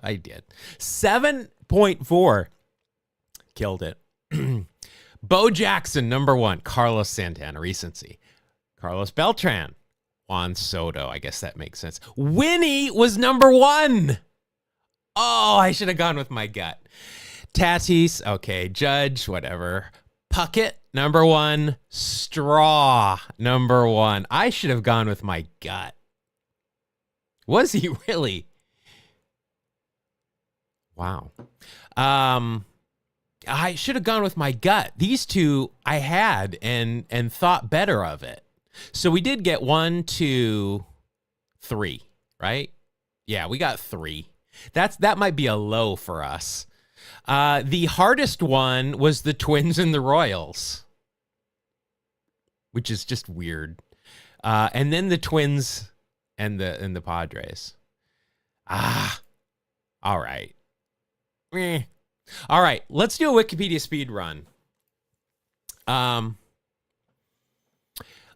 I did 7.4. Killed it. Bo Jackson, number 1. Carlos Santana, recency. Carlos Beltran. Juan Soto. I guess that makes sense. Winnie was number 1. Oh, I should have gone with my gut. Tatis. Okay. Judge. Whatever. Puckett, number 1. Straw, number 1. I should have gone with my gut. Was he really? Wow. I should have gone with my gut. These two I had and thought better of it. So we did get 1, 2, 3, right? Yeah, we got 3. That might be a low for us. The hardest one was the Twins and the Royals, which is just weird. And then the Twins and the Padres. All right. All right, let's do a Wikipedia speed run.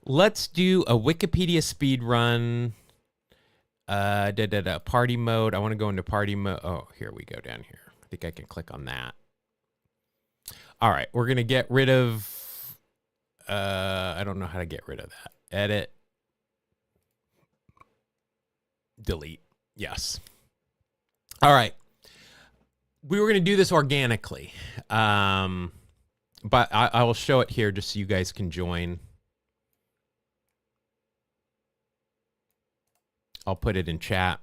Let's do a Wikipedia speed run. Party mode. I want to go into party mode. Oh, here we go down here. I think I can click on that. All right, we're going to get rid of, I don't know how to get rid of that. Edit. Delete. Yes. All right. We were going to do this organically, but I will show it here just so you guys can join. I'll put it in chat.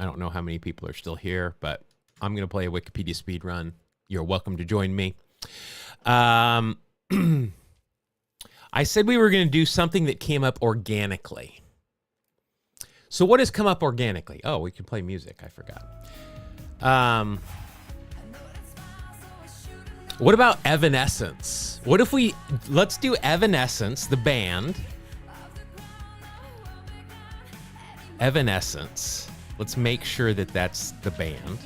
I don't know how many people are still here, but I'm going to play a Wikipedia speed run. You're welcome to join me. I said we were going to do something that came up organically. So what has come up organically? Oh, we can play music. I forgot. What about Evanescence? What if let's do Evanescence, the band. Evanescence. Let's make sure that that's the band.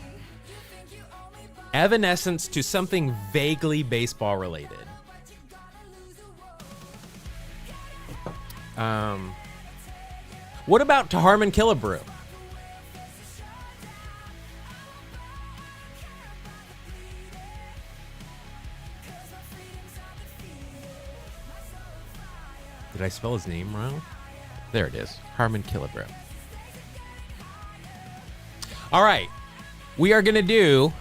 Evanescence to something vaguely baseball related. What about To Harmon Killebrew? Did I spell his name wrong? There it is. Harmon Killebrew. All right. We are going to do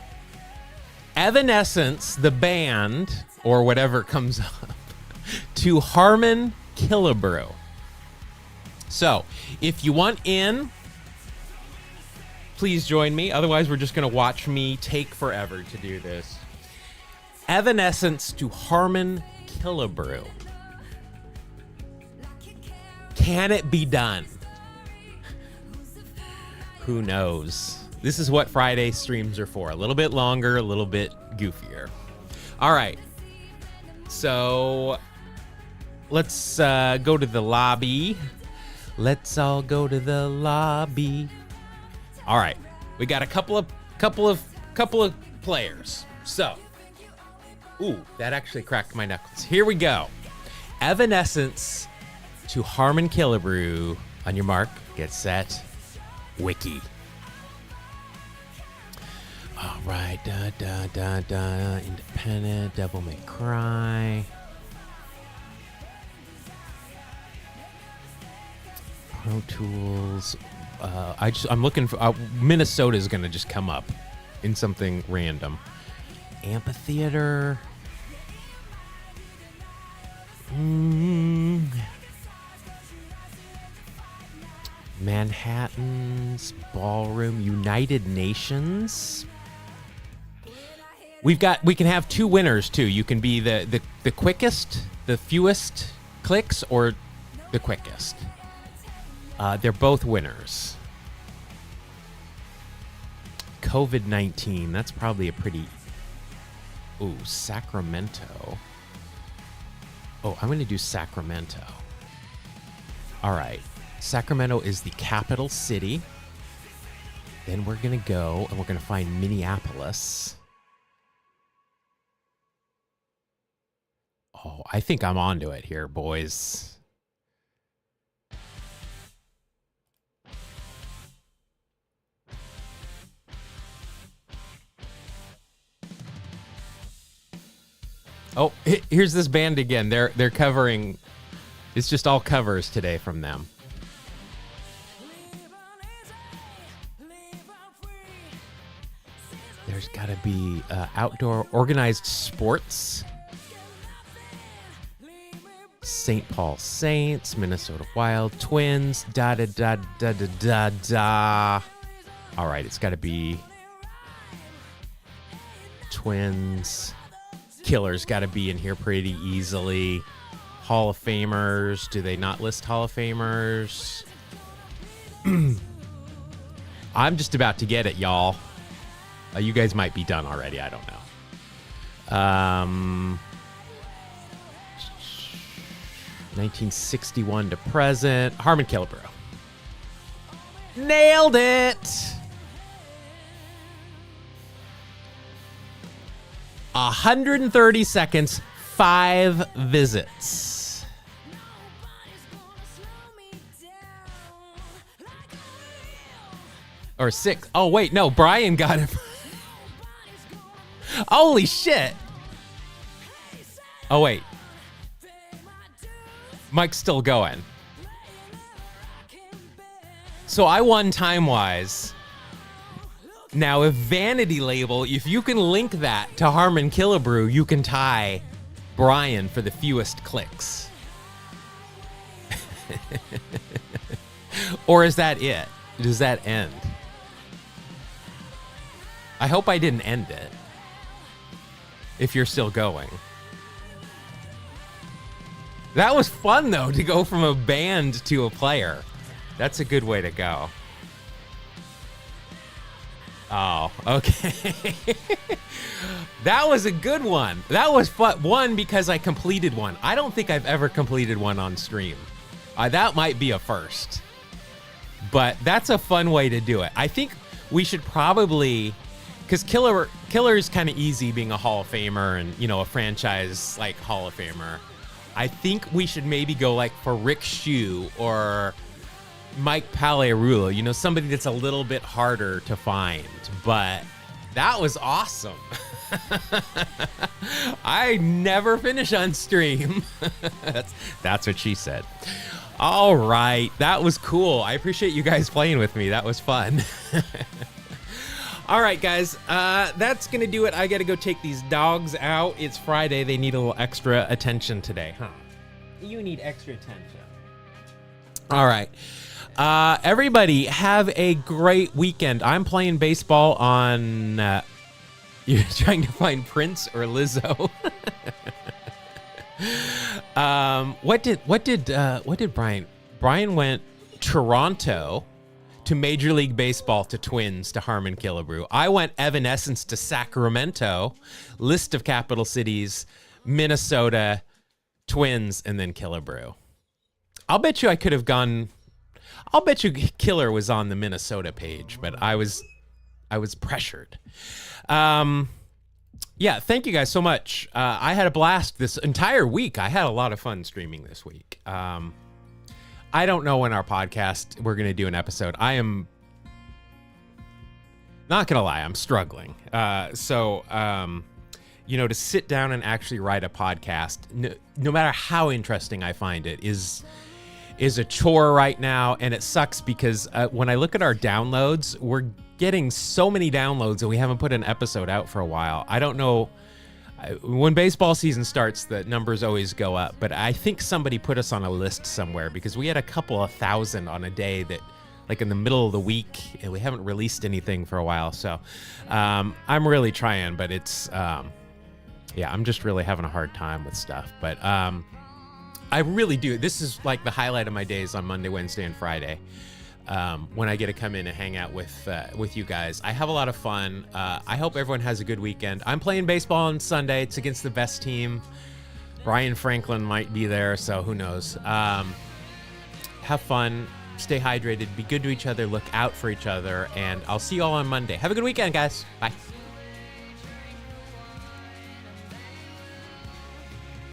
Evanescence, the band, or whatever comes up, to Harmon Killebrew. So, if you want in, please join me. Otherwise, we're just going to watch me take forever to do this. Evanescence to Harmon Killebrew. Can it be done? Who knows? This is what Friday streams are for. A little bit longer, a little bit goofier. All right. So let's go to the lobby. Let's all go to the lobby. All right. We got a couple of players. So, ooh, that actually cracked my knuckles. Here we go. Evanescence to Harmon Killebrew. On your mark, get set, wiki. All right, Independent, Devil May Cry. Pro Tools. I'm looking for Minnesota is gonna just come up in something random. Amphitheater. Manhattan's Ballroom, United Nations. We can have two winners too. You can be the quickest, the fewest clicks, or the quickest. They're both winners. COVID-19, that's probably a pretty... Ooh, Sacramento. Oh, I'm going to do Sacramento. All right. Sacramento is the capital city. Then we're going to go and we're going to find Minneapolis. Oh, I think I'm onto it here, boys. Oh, here's this band again. They're covering. It's just all covers today from them. There's got to be outdoor organized sports. St. Paul Saints, Minnesota Wild, Twins, da-da-da-da-da-da-da. All right, it's got to be Twins. Killers got to be in here pretty easily. Hall of Famers. Do they not list Hall of Famers? I'm just about to get it, y'all. You guys might be done already. I don't know. 1961 to present. Harmon Killebrew. Nailed it. 130 seconds, 5 visits. Or 6. Oh, wait, no, Brian got it. Holy shit. Oh, wait. Mike's still going. So I won time-wise. Now, if Vanity Label, if you can link that to Harmon Killebrew, you can tie Brian for the fewest clicks. Or is that it? Does that end? I hope I didn't end it. If you're still going. That was fun, though, to go from a band to a player. That's a good way to go. Oh, okay. That was a good one. That was fun. One, because I completed one. I don't think I've ever completed one on stream. That might be a first. But that's a fun way to do it. I think we should probably... Because Killer is kind of easy being a Hall of Famer and, you know, a franchise like Hall of Famer. I think we should maybe go like for Rick Shue or Mike Palearula, you know, somebody that's a little bit harder to find. But that was awesome. I never finish on stream. That's what she said. All right. That was cool. I appreciate you guys playing with me. That was fun. All right, guys, that's going to do it. I got to go take these dogs out. It's Friday. They need a little extra attention today, huh? You need extra attention. All right. Everybody, have a great weekend. I'm playing baseball on... you're trying to find Prince or Lizzo? What did Brian... Brian went Toronto... to Major League Baseball to Twins to Harmon Killebrew. I went Evanescence to Sacramento, list of capital cities, Minnesota, Twins, and then Killebrew. I'll bet you I could have gone... I'll bet you Killer was on the Minnesota page, but I was pressured. Yeah, thank you guys so much. I had a blast this entire week. I had a lot of fun streaming this week. I don't know when our podcast, we're going to do an episode. I am not going to lie. I'm struggling. You know, to sit down and actually write a podcast, no matter how interesting I find it, is a chore right now. And it sucks because when I look at our downloads, we're getting so many downloads and we haven't put an episode out for a while. I don't know. When baseball season starts, the numbers always go up, but I think somebody put us on a list somewhere because we had a couple of thousand on a day that, like in the middle of the week, and we haven't released anything for a while. So I'm really trying, but it's, yeah, I'm just really having a hard time with stuff. But I really do. This is like the highlight of my days on Monday, Wednesday, and Friday. When I get to come in and hang out with you guys. I have a lot of fun. I hope everyone has a good weekend. I'm playing baseball on Sunday. It's against the best team. Brian Franklin might be there, so who knows. Have fun. Stay hydrated. Be good to each other. Look out for each other. And I'll see you all on Monday. Have a good weekend, guys. Bye.